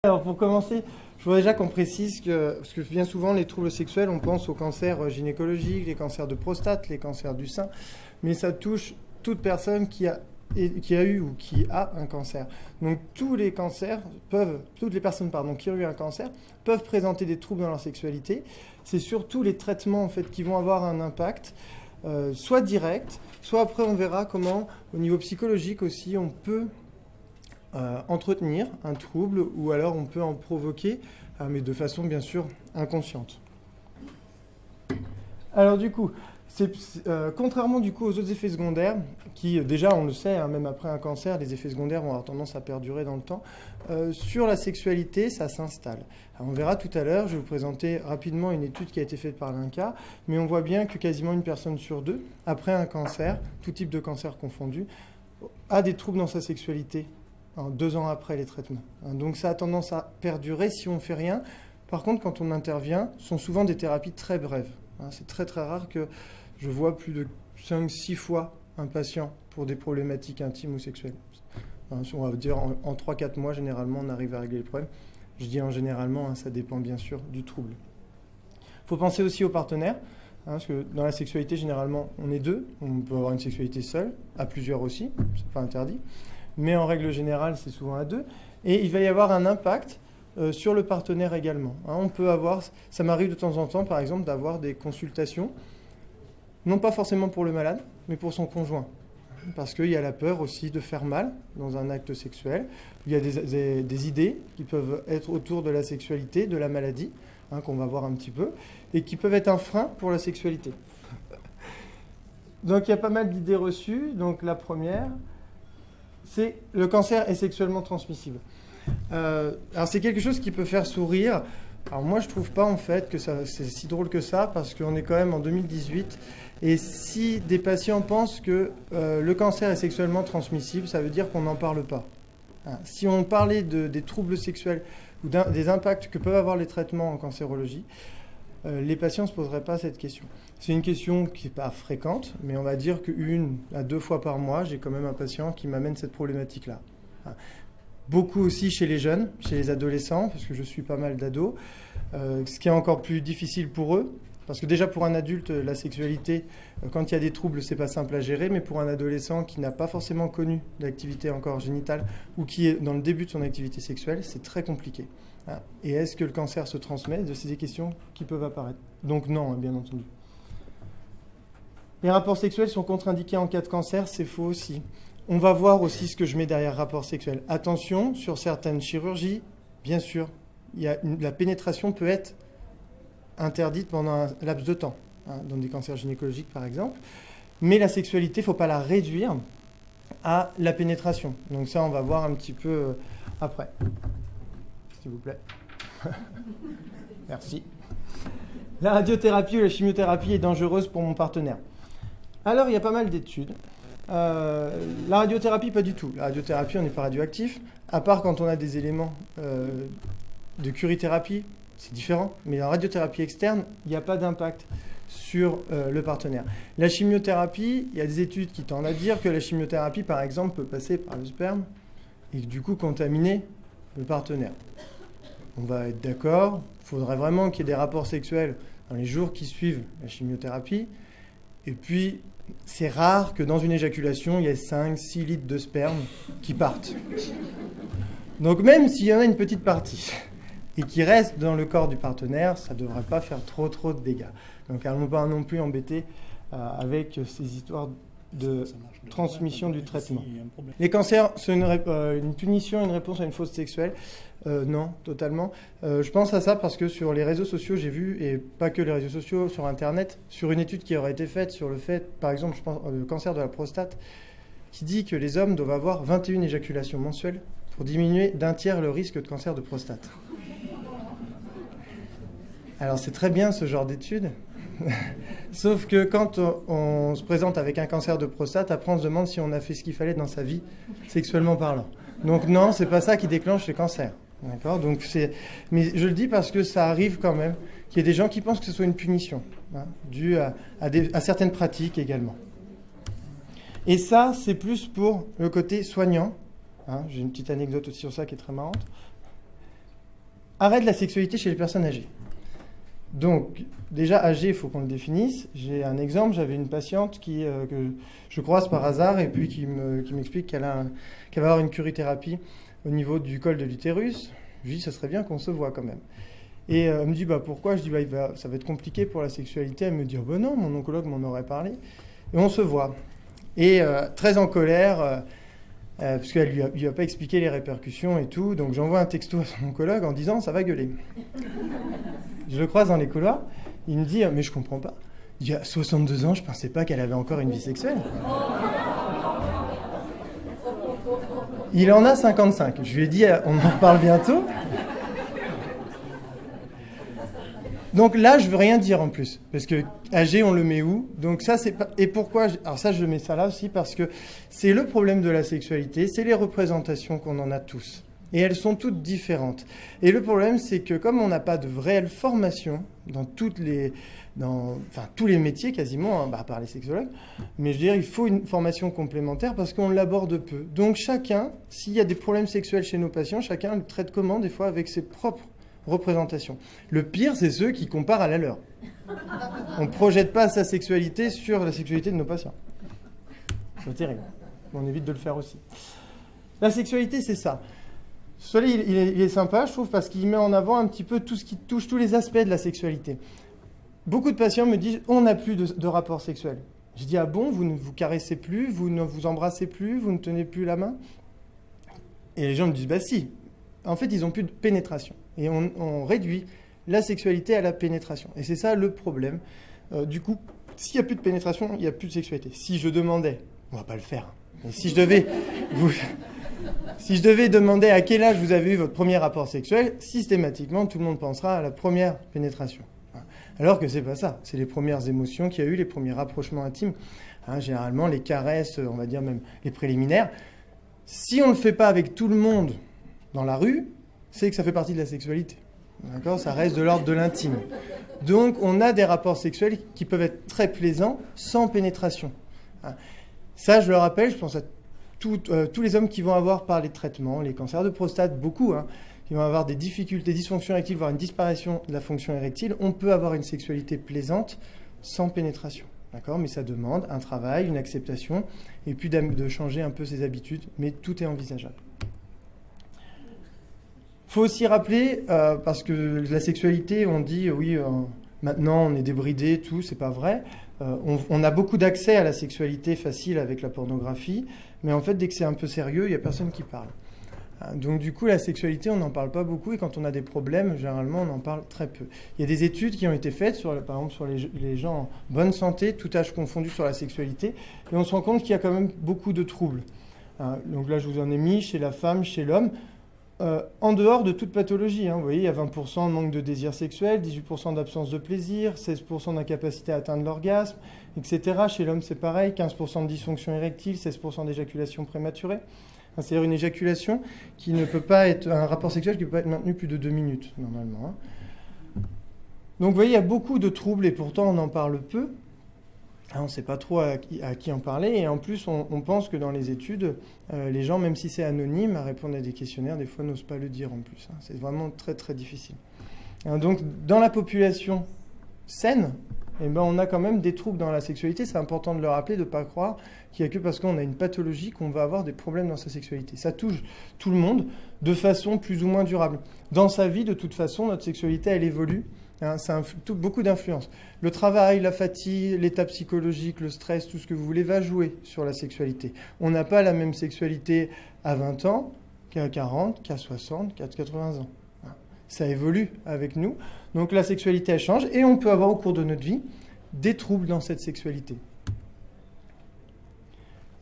Alors pour commencer, je voudrais déjà qu'on précise que, parce que bien souvent les troubles sexuels, on pense aux cancers gynécologiques, les cancers de prostate, les cancers du sein, mais ça touche toute personne qui a eu ou qui a un cancer. Donc tous les cancers toutes les personnes qui ont eu un cancer peuvent présenter des troubles dans leur sexualité. C'est surtout les traitements en fait qui vont avoir un impact, soit direct, soit après on verra comment au niveau psychologique aussi on peut entretenir un trouble ou alors on peut en provoquer, mais de façon bien sûr inconsciente. Alors du coup, contrairement du coup aux autres effets secondaires, qui déjà on le sait, même après un cancer, les effets secondaires vont avoir tendance à perdurer dans le temps, sur la sexualité, ça s'installe. Alors, on verra tout à l'heure, je vais vous présenter rapidement une étude qui a été faite par l'INCa, mais on voit bien que quasiment une personne sur deux, après un cancer, tout type de cancer confondu, a des troubles dans sa sexualité 2 ans après les traitements. Donc ça a tendance à perdurer si on ne fait rien. Par contre, quand on intervient, ce sont souvent des thérapies très brèves. C'est très très rare que je vois plus de 5-6 fois un patient pour des problématiques intimes ou sexuelles. On va dire en 3-4 mois, généralement, on arrive à régler le problème. Je dis en généralement, ça dépend bien sûr du trouble. Il faut penser aussi aux partenaires, parce que dans la sexualité, généralement, on est 2. On peut avoir une sexualité seule, à plusieurs aussi, c'est pas interdit. Mais en règle générale, c'est souvent à 2. Et il va y avoir un impact sur le partenaire également. On peut avoir, ça m'arrive de temps en temps, par exemple, d'avoir des consultations, non pas forcément pour le malade, mais pour son conjoint. Parce qu'il y a la peur aussi de faire mal dans un acte sexuel. Il y a des idées qui peuvent être autour de la sexualité, de la maladie, qu'on va voir un petit peu, et qui peuvent être un frein pour la sexualité. Donc il y a pas mal d'idées reçues. Donc la première, c'est le cancer est sexuellement transmissible. Alors c'est quelque chose qui peut faire sourire. Alors moi je trouve pas en fait que c'est si drôle que ça, parce qu'on est quand même en 2018, et si des patients pensent que le cancer est sexuellement transmissible, ça veut dire qu'on n'en parle pas. Si on parlait des troubles sexuels ou des impacts que peuvent avoir les traitements en cancérologie, les patients ne se poseraient pas cette question. C'est une question qui n'est pas fréquente, mais on va dire qu'1 à 2 fois par mois, j'ai quand même un patient qui m'amène cette problématique-là. Beaucoup aussi chez les jeunes, chez les adolescents, parce que je suis pas mal d'ados, ce qui est encore plus difficile pour eux, parce que déjà pour un adulte, la sexualité, quand il y a des troubles, c'est pas simple à gérer, mais pour un adolescent qui n'a pas forcément connu d'activité encore génitale ou qui est dans le début de son activité sexuelle, c'est très compliqué. Et est-ce que le cancer se transmet? C'est des questions qui peuvent apparaître. Donc non, bien entendu. Les rapports sexuels sont contre-indiqués en cas de cancer, c'est faux aussi. On va voir aussi ce que je mets derrière rapport sexuel. Attention, sur certaines chirurgies, bien sûr, la pénétration peut être interdite pendant un laps de temps, dans des cancers gynécologiques par exemple, mais la sexualité, il ne faut pas la réduire à la pénétration. Donc ça, on va voir un petit peu après. S'il vous plaît. Merci. La radiothérapie ou la chimiothérapie est dangereuse pour mon partenaire. Alors, il y a pas mal d'études. La radiothérapie, pas du tout. La radiothérapie, on n'est pas radioactif, à part quand on a des éléments de curithérapie, c'est différent. Mais la radiothérapie externe, il n'y a pas d'impact sur le partenaire. La chimiothérapie, il y a des études qui tendent à dire que la chimiothérapie, par exemple, peut passer par le sperme et du coup contaminer le partenaire. On va être d'accord, il faudrait vraiment qu'il y ait des rapports sexuels dans les jours qui suivent la chimiothérapie. Et puis, c'est rare que dans une éjaculation, il y ait 5-6 litres de sperme qui partent. Donc même s'il y en a une petite partie et qui reste dans le corps du partenaire, ça ne devrait pas faire trop de dégâts. Donc allons pas non plus embêter avec ces histoires de transmission du traitement. Les cancers, c'est une punition, une réponse à une faute sexuelle. Non, totalement. Je pense à ça parce que sur les réseaux sociaux, j'ai vu, et pas que les réseaux sociaux, sur Internet, sur une étude qui aurait été faite sur le fait, par exemple, je pense, le cancer de la prostate, qui dit que les hommes doivent avoir 21 éjaculations mensuelles pour diminuer d'1/3 le risque de cancer de prostate. Alors c'est très bien ce genre d'études, sauf que quand on se présente avec un cancer de prostate, après on se demande si on a fait ce qu'il fallait dans sa vie, sexuellement parlant. Donc non, c'est pas ça qui déclenche les cancers. D'accord ? Donc mais je le dis parce que ça arrive quand même qu'il y ait des gens qui pensent que ce soit une punition, due à certaines pratiques également. Et ça, c'est plus pour le côté soignant. J'ai une petite anecdote aussi sur ça qui est très marrante. arrêt de la sexualité chez les personnes âgées. Donc, déjà, âgée, il faut qu'on le définisse. J'ai un exemple, j'avais une patiente que je croise par hasard et puis qui m'explique qu'elle va avoir une curithérapie au niveau du col de l'utérus. Je lui dis, ça serait bien qu'on se voit quand même. Et elle me dit, pourquoi ? Je dis, ça va être compliqué pour la sexualité. Elle me dit, non, mon oncologue m'en aurait parlé. Et on se voit. Et très en colère, parce qu'elle lui a pas expliqué les répercussions et tout. Donc j'envoie un texto à son oncologue en disant, ça va gueuler. Je le croise dans les couloirs. Il me dit, mais je comprends pas. Il y a 62 ans, je pensais pas qu'elle avait encore une vie sexuelle. Il en a 55. Je lui ai dit, on en reparle bientôt. Donc là, je veux rien dire en plus, parce que âgé, on le met où ? Donc ça, c'est pas... Et pourquoi ? Alors ça, je mets ça là aussi, parce que c'est le problème de la sexualité, c'est les représentations qu'on en a tous. Et elles sont toutes différentes. Et le problème, c'est que comme on n'a pas de réelle formation dans tous les métiers quasiment, à part les sexologues, mais je veux dire, il faut une formation complémentaire parce qu'on l'aborde peu. Donc chacun, s'il y a des problèmes sexuels chez nos patients, chacun le traite comment, des fois, avec ses propres représentations. Le pire, c'est ceux qui comparent à la leur. On ne projette pas sa sexualité sur la sexualité de nos patients. C'est terrible. On évite de le faire aussi. La sexualité, c'est ça. Celui il est sympa, je trouve, parce qu'il met en avant un petit peu tout ce qui touche tous les aspects de la sexualité. Beaucoup de patients me disent « on n'a plus de rapport sexuel ». Je dis « ah bon, vous ne vous caressez plus, vous ne vous embrassez plus, vous ne tenez plus la main ?» Et les gens me disent « bah si ». En fait, ils n'ont plus de pénétration. Et on réduit la sexualité à la pénétration. Et c'est ça le problème. Du coup, s'il n'y a plus de pénétration, il n'y a plus de sexualité. Si je demandais, on ne va pas le faire, mais si je devais demander à quel âge vous avez eu votre premier rapport sexuel, systématiquement, tout le monde pensera à la première pénétration. Alors que c'est pas ça. C'est les premières émotions qu'il y a eu, les premiers rapprochements intimes. Généralement, les caresses, on va dire même les préliminaires. Si on ne le fait pas avec tout le monde dans la rue, c'est que ça fait partie de la sexualité. D'accord ? Ça reste de l'ordre de l'intime. Donc, on a des rapports sexuels qui peuvent être très plaisants sans pénétration. Ça, je le rappelle, je pense à tous les hommes qui vont avoir par les traitements, les cancers de prostate, beaucoup, qui vont avoir des difficultés, des dysfonctions érectiles, voire une disparition de la fonction érectile. On peut avoir une sexualité plaisante sans pénétration. D'accord ? Mais ça demande un travail, une acceptation, et puis de changer un peu ses habitudes, mais tout est envisageable. Il faut aussi rappeler, parce que la sexualité, on dit, oui, maintenant on est débridé, tout, c'est pas vrai. On a beaucoup d'accès à la sexualité facile avec la pornographie, mais en fait, dès que c'est un peu sérieux, il n'y a personne qui parle. Donc du coup, la sexualité, on n'en parle pas beaucoup, et quand on a des problèmes, généralement, on en parle très peu. Il y a des études qui ont été faites, par exemple, sur les gens en bonne santé, tout âge confondu sur la sexualité, et on se rend compte qu'il y a quand même beaucoup de troubles. Donc là, je vous en ai mis chez la femme, chez l'homme, en dehors de toute pathologie. Vous voyez, il y a 20% de manque de désir sexuel, 18% d'absence de plaisir, 16% d'incapacité à atteindre l'orgasme, etc. Chez l'homme, c'est pareil, 15% de dysfonction érectile, 16% d'éjaculation prématurée. C'est-à-dire une éjaculation qui ne peut pas être... un rapport sexuel qui ne peut pas être maintenu plus de 2 minutes, normalement. Donc, vous voyez, il y a beaucoup de troubles et pourtant, on en parle peu. On ne sait pas trop à qui en parler. Et en plus, on pense que dans les études, les gens, même si c'est anonyme, à répondre à des questionnaires, des fois, n'osent pas le dire en plus. C'est vraiment très, très difficile. Donc, dans la population saine, on a quand même des troubles dans la sexualité. C'est important de le rappeler, de ne pas croire qu'il n'y a que parce qu'on a une pathologie qu'on va avoir des problèmes dans sa sexualité. Ça touche tout le monde de façon plus ou moins durable. Dans sa vie, de toute façon, notre sexualité, elle évolue. Ça influe beaucoup d'influences. Le travail, la fatigue, l'état psychologique, le stress, tout ce que vous voulez va jouer sur la sexualité. On n'a pas la même sexualité à 20 ans qu'à 40, qu'à 60, qu'à 80 ans. Ça évolue avec nous. Donc la sexualité, elle change et on peut avoir au cours de notre vie des troubles dans cette sexualité.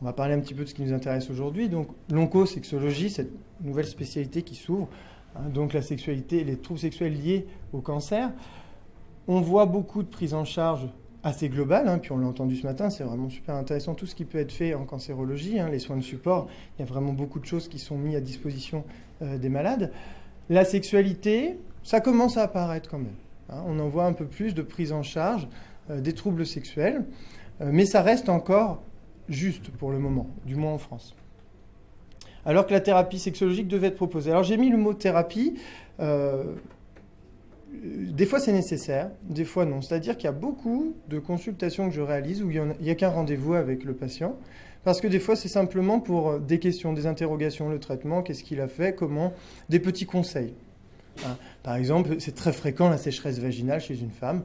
On va parler un petit peu de ce qui nous intéresse aujourd'hui. Donc l'oncosexologie, cette nouvelle spécialité qui s'ouvre. Donc la sexualité, les troubles sexuels liés au cancer. On voit beaucoup de prises en charge assez globales, puis on l'a entendu ce matin, c'est vraiment super intéressant tout ce qui peut être fait en cancérologie, les soins de support, il y a vraiment beaucoup de choses qui sont mises à disposition des malades. La sexualité, ça commence à apparaître quand même. On en voit un peu plus de prise en charge des troubles sexuels, mais ça reste encore juste pour le moment, du moins en France. alors que la thérapie sexologique devait être proposée. Alors j'ai mis le mot thérapie, des fois c'est nécessaire, des fois non. C'est-à-dire qu'il y a beaucoup de consultations que je réalise où il n'y a qu'un rendez-vous avec le patient, parce que des fois c'est simplement pour des questions, des interrogations, le traitement, qu'est-ce qu'il a fait, comment, des petits conseils. Par exemple, c'est très fréquent la sécheresse vaginale chez une femme,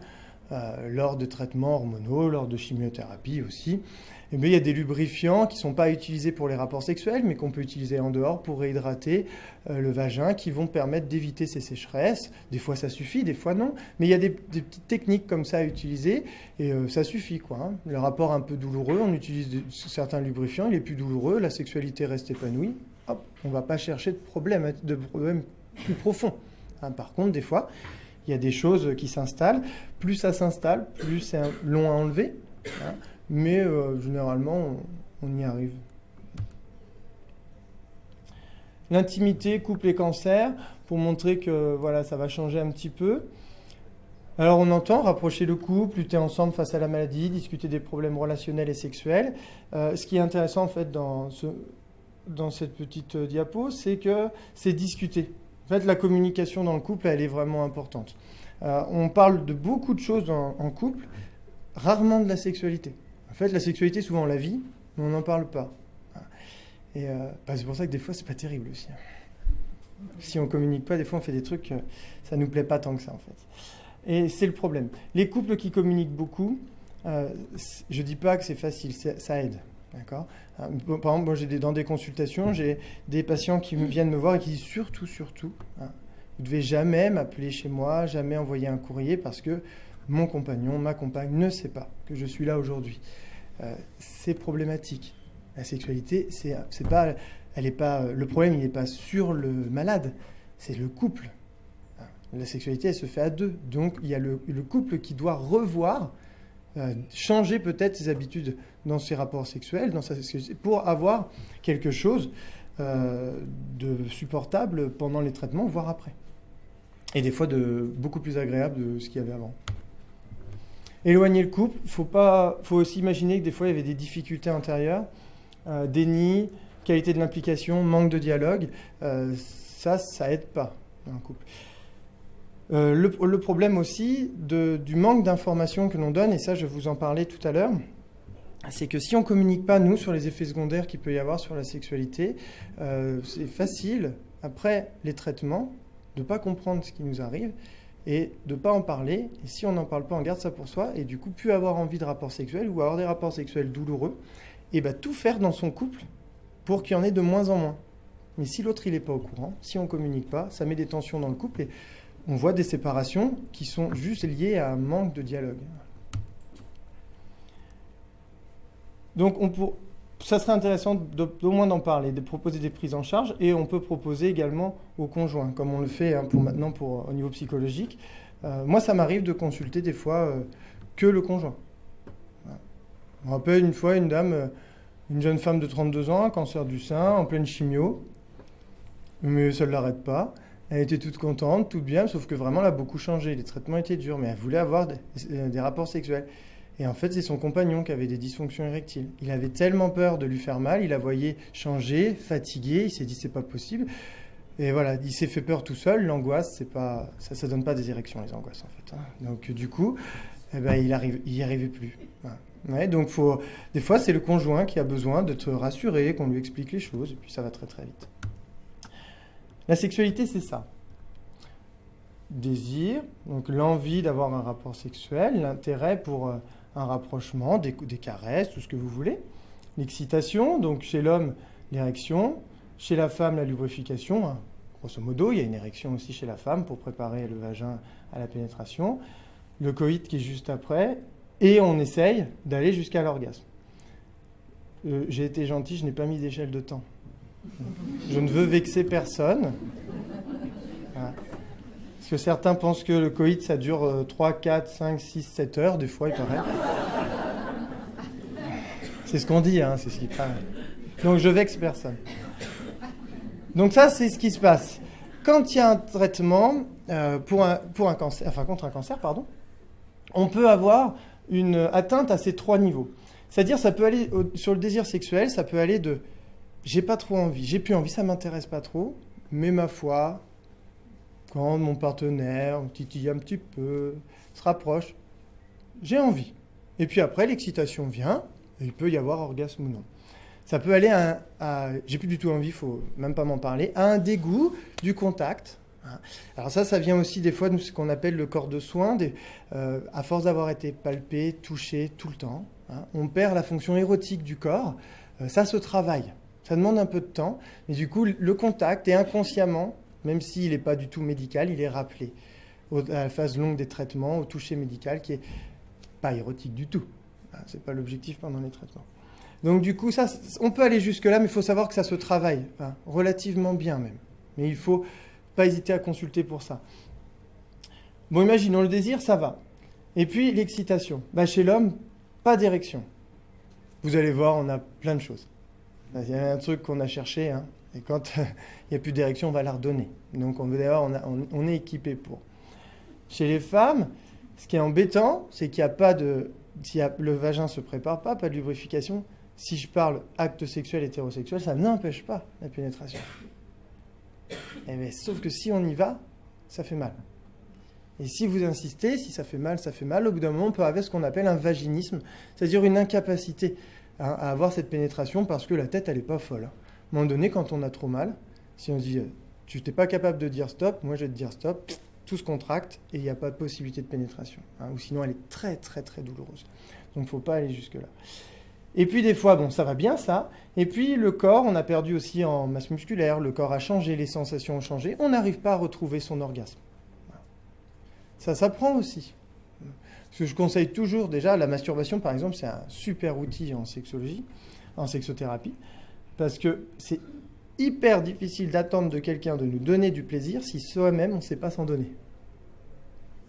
lors de traitements hormonaux, lors de chimiothérapie aussi. Et bien, il y a des lubrifiants qui ne sont pas utilisés pour les rapports sexuels, mais qu'on peut utiliser en dehors pour réhydrater le vagin, qui vont permettre d'éviter ces sécheresses. Des fois, ça suffit, des fois, non. Mais il y a des petites techniques comme ça à utiliser, et ça suffit, quoi. Hein. Le rapport un peu douloureux, on utilise certains lubrifiants, il est plus douloureux, la sexualité reste épanouie. Hop, on ne va pas chercher de problème plus profond. Hein. Par contre, des fois, il y a des choses qui s'installent. Plus ça s'installe, plus c'est long à enlever. Hein. Mais généralement, on y arrive. L'intimité, couple et cancer, pour montrer que voilà, ça va changer un petit peu. Alors on entend rapprocher le couple, lutter ensemble face à la maladie, discuter des problèmes relationnels et sexuels. Ce qui est intéressant en fait dans cette petite diapo, c'est que c'est discuter. En fait, la communication dans le couple, elle est vraiment importante. On parle de beaucoup de choses en couple, rarement de la sexualité. En fait, la sexualité, souvent on la vit, mais on n'en parle pas. Et c'est pour ça que des fois, c'est pas terrible aussi. Si on communique pas, des fois, on fait des trucs, ça nous plaît pas tant que ça, en fait. Et c'est le problème. Les couples qui communiquent beaucoup, je dis pas que c'est facile, ça aide. D'accord ? Par exemple, moi, dans des consultations, j'ai des patients qui viennent me voir et qui disent surtout, vous ne devez jamais m'appeler chez moi, jamais envoyer un courrier parce que mon compagnon, ma compagne ne sait pas que je suis là aujourd'hui. C'est problématique. La sexualité, le problème, il n'est pas sur le malade, c'est le couple. La sexualité, elle se fait à deux. Donc, il y a le couple qui doit revoir, changer peut-être ses habitudes dans ses rapports sexuels, dans sa sexualité, pour avoir quelque chose de supportable pendant les traitements, voire après. Et des fois, beaucoup plus agréable de ce qu'il y avait avant. Éloigner le couple, faut aussi imaginer que des fois, il y avait des difficultés intérieures, déni, qualité de l'implication, manque de dialogue. Ça aide pas dans un couple. Le problème aussi du manque d'informations que l'on donne, et ça, je vous en parlais tout à l'heure, c'est que si on ne communique pas, nous, sur les effets secondaires qu'il peut y avoir sur la sexualité, c'est facile, après les traitements, de ne pas comprendre ce qui nous arrive et de ne pas en parler. Et si on n'en parle pas, on garde ça pour soi et du coup, plus avoir envie de rapports sexuels ou avoir des rapports sexuels douloureux, et tout faire dans son couple pour qu'il y en ait de moins en moins. Mais si l'autre, il n'est pas au courant, si on ne communique pas, ça met des tensions dans le couple et on voit des séparations qui sont juste liées à un manque de dialogue. Donc, ça serait intéressant au moins d'en parler, de proposer des prises en charge, et on peut proposer également au conjoint, comme on le fait au niveau psychologique. Moi, ça m'arrive de consulter des fois que le conjoint. Je me rappelle une fois une dame, une jeune femme de 32 ans, un cancer du sein, en pleine chimio, mais ça ne l'arrête pas. Elle était toute contente, toute bien, sauf que vraiment, elle a beaucoup changé. Les traitements étaient durs, mais elle voulait avoir des rapports sexuels. Et en fait, c'est son compagnon qui avait des dysfonctions érectiles. Il avait tellement peur de lui faire mal, il la voyait changer, fatiguée, il s'est dit c'est pas possible. Et voilà, il s'est fait peur tout seul. L'angoisse, ça donne pas des érections, les angoisses en fait. Donc du coup, il y arrivait plus. Ouais, donc des fois, c'est le conjoint qui a besoin de te rassurer, qu'on lui explique les choses, et puis ça va très très vite. La sexualité, c'est ça. Désir, donc l'envie d'avoir un rapport sexuel, l'intérêt pour un rapprochement, des caresses, tout ce que vous voulez. L'excitation, donc chez l'homme, l'érection. Chez la femme, la lubrification. Grosso modo, il y a une érection aussi chez la femme pour préparer le vagin à la pénétration. Le coït qui est juste après. Et on essaye d'aller jusqu'à l'orgasme. J'ai été gentil, je n'ai pas mis d'échelle de temps. Je ne veux vexer personne. Voilà. Parce que certains pensent que le coït, ça dure 3, 4, 5, 6, 7 heures, des fois, il paraît. C'est ce qu'on dit, c'est ce qui paraît. Donc, je vexe personne. Donc ça, c'est ce qui se passe. Quand il y a un traitement contre un cancer, on peut avoir une atteinte à ces 3 niveaux. C'est-à-dire, ça peut aller sur le désir sexuel, ça peut aller de « j'ai pas trop envie, j'ai plus envie, ça m'intéresse pas trop, mais ma foi, quand mon partenaire me titille un petit peu, se rapproche, j'ai envie. Et puis après, l'excitation vient, et il peut y avoir orgasme ou non. Ça peut aller j'ai plus du tout envie, faut même pas m'en parler, à un dégoût du contact. Alors ça vient aussi des fois de ce qu'on appelle le corps de soin, à force d'avoir été palpé, touché tout le temps, on perd la fonction érotique du corps, ça se travaille, ça demande un peu de temps, mais du coup le contact est inconsciemment, même s'il n'est pas du tout médical, il est rappelé à la phase longue des traitements, au toucher médical qui est pas érotique du tout, c'est pas l'objectif pendant les traitements. Donc du coup, ça, on peut aller jusque-là, mais il faut savoir que ça se travaille, relativement bien même. Mais il ne faut pas hésiter à consulter pour ça. Bon, imaginons le désir, ça va. Et puis l'excitation. Chez l'homme, pas d'érection. Vous allez voir, on a plein de choses. Il y a un truc qu'on a cherché, et quand il n'y a plus d'érection, on va la redonner. Donc d'ailleurs, on est équipé pour. Chez les femmes, ce qui est embêtant, c'est qu'il n'y a pas de... le vagin ne se prépare pas de lubrification. Si je parle acte sexuel hétérosexuel, ça n'empêche pas la pénétration. Sauf que si on y va, ça fait mal. Et si vous insistez, si ça fait mal, au bout d'un moment, on peut avoir ce qu'on appelle un vaginisme, c'est-à-dire une incapacité à avoir cette pénétration parce que la tête, elle n'est pas folle. À un moment donné, quand on a trop mal, si on dit « tu n'es pas capable de dire stop », moi je vais te dire stop, tout se contracte et il n'y a pas de possibilité de pénétration. Ou sinon, elle est très, très, très douloureuse. Donc, il ne faut pas aller jusque-là. Et puis des fois, ça va bien ça. Et puis le corps, on a perdu aussi en masse musculaire, le corps a changé, les sensations ont changé. On n'arrive pas à retrouver son orgasme. Ça s'apprend aussi. Parce que je conseille toujours, déjà, la masturbation, par exemple, c'est un super outil en sexologie, en sexothérapie, parce que c'est hyper difficile d'attendre de quelqu'un de nous donner du plaisir si soi-même, on ne sait pas s'en donner.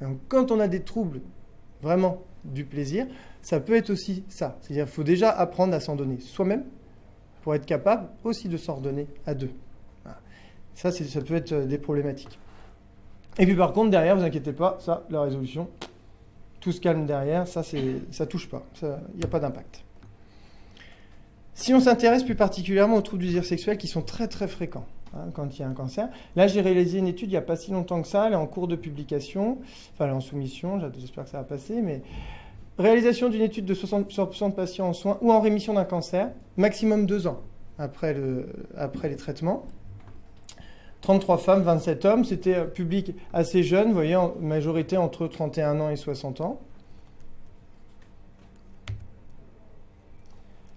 Donc, quand on a des troubles, vraiment, du plaisir, ça peut être aussi ça. C'est-à-dire qu'il faut déjà apprendre à s'en donner soi-même pour être capable aussi de s'en redonner à deux. Voilà. Ça peut être des problématiques. Et puis par contre, derrière, vous inquiétez pas, ça, la résolution, tout se calme derrière, ça touche pas, il n'y a pas d'impact. Si on s'intéresse plus particulièrement aux troubles du désir sexuel qui sont très très fréquents, quand il y a un cancer. Là, j'ai réalisé une étude il n'y a pas si longtemps que ça, elle est en cours de publication, enfin elle est en soumission, j'espère que ça va passer, mais réalisation d'une étude de 60% de patients en soins ou en rémission d'un cancer, maximum 2 ans après les traitements. 33 femmes, 27 hommes, c'était un public assez jeune, vous voyez, en majorité entre 31 ans et 60 ans.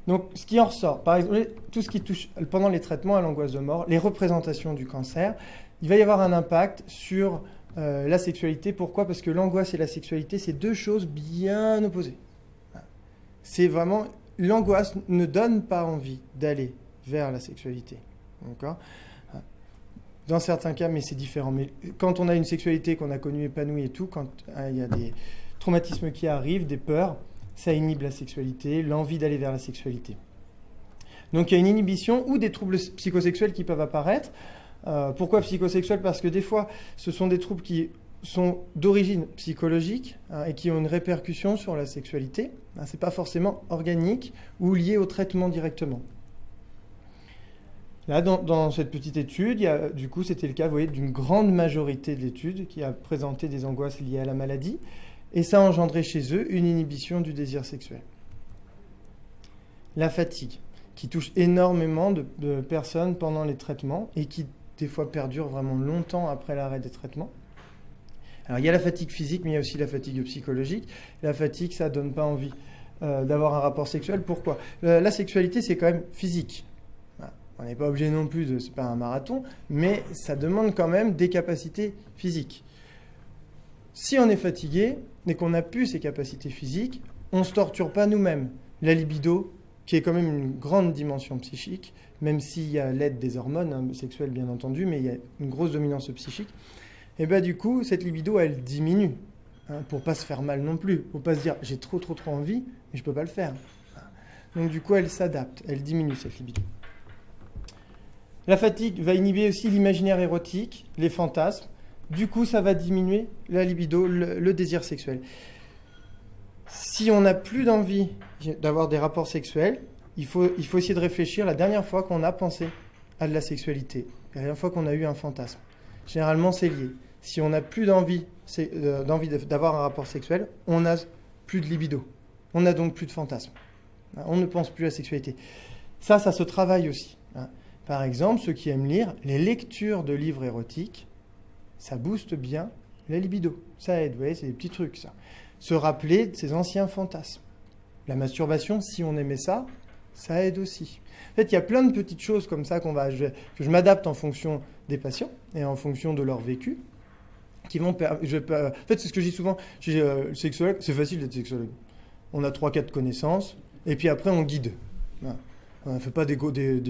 Donc, ce qui en ressort, par exemple, tout ce qui touche pendant les traitements à l'angoisse de mort, les représentations du cancer, il va y avoir un impact sur la sexualité. Pourquoi ? Parce que l'angoisse et la sexualité, c'est 2 choses bien opposées. C'est vraiment... L'angoisse ne donne pas envie d'aller vers la sexualité. D'accord ? Dans certains cas, mais c'est différent. Mais quand on a une sexualité qu'on a connue épanouie et tout, quand il y a des traumatismes qui arrivent, des peurs, ça inhibe la sexualité, l'envie d'aller vers la sexualité. Donc il y a une inhibition ou des troubles psychosexuels qui peuvent apparaître. Pourquoi psychosexuels ? Parce que des fois, ce sont des troubles qui sont d'origine psychologique et qui ont une répercussion sur la sexualité. Ce n'est pas forcément organique ou lié au traitement directement. Là, dans cette petite étude, du coup, c'était le cas, vous voyez, d'une grande majorité de l'étude qui a présenté des angoisses liées à la maladie. Et ça a engendré chez eux une inhibition du désir sexuel. La fatigue, qui touche énormément de personnes pendant les traitements et qui, des fois, perdure vraiment longtemps après l'arrêt des traitements. Alors, il y a la fatigue physique, mais il y a aussi la fatigue psychologique. La fatigue, ça ne donne pas envie d'avoir un rapport sexuel. Pourquoi ? La sexualité, c'est quand même physique. On n'est pas obligé non plus c'est pas un marathon, mais ça demande quand même des capacités physiques. Si on est fatigué et qu'on n'a plus ces capacités physiques, on ne se torture pas nous-mêmes. La libido, qui est quand même une grande dimension psychique, même s'il y a l'aide des hormones sexuelles bien entendu, mais il y a une grosse dominance psychique, et bien du coup, cette libido, elle diminue, pour ne pas se faire mal non plus, pour ne pas se dire j'ai trop envie, mais je ne peux pas le faire. Donc du coup, elle s'adapte, elle diminue cette libido. La fatigue va inhiber aussi l'imaginaire érotique, les fantasmes. Du coup, ça va diminuer la libido, le désir sexuel. Si on n'a plus d'envie d'avoir des rapports sexuels, il faut essayer de réfléchir la dernière fois qu'on a pensé à de la sexualité, la dernière fois qu'on a eu un fantasme. Généralement, c'est lié. Si on n'a plus d'envie d'avoir un rapport sexuel, on n'a plus de libido. On n'a donc plus de fantasme. On ne pense plus à la sexualité. Ça se travaille aussi. Par exemple, ceux qui aiment lire, les lectures de livres érotiques, ça booste bien la libido. Ça aide, vous voyez, c'est des petits trucs, ça. Se rappeler de ses anciens fantasmes. La masturbation, si on aimait ça, ça aide aussi. En fait, il y a plein de petites choses comme ça que je m'adapte en fonction des patients et en fonction de leur vécu. En fait, c'est ce que je dis souvent. Sexologue, c'est facile d'être sexologue. On a 3-4 connaissances, et puis après, on guide. Voilà. On ne fait pas des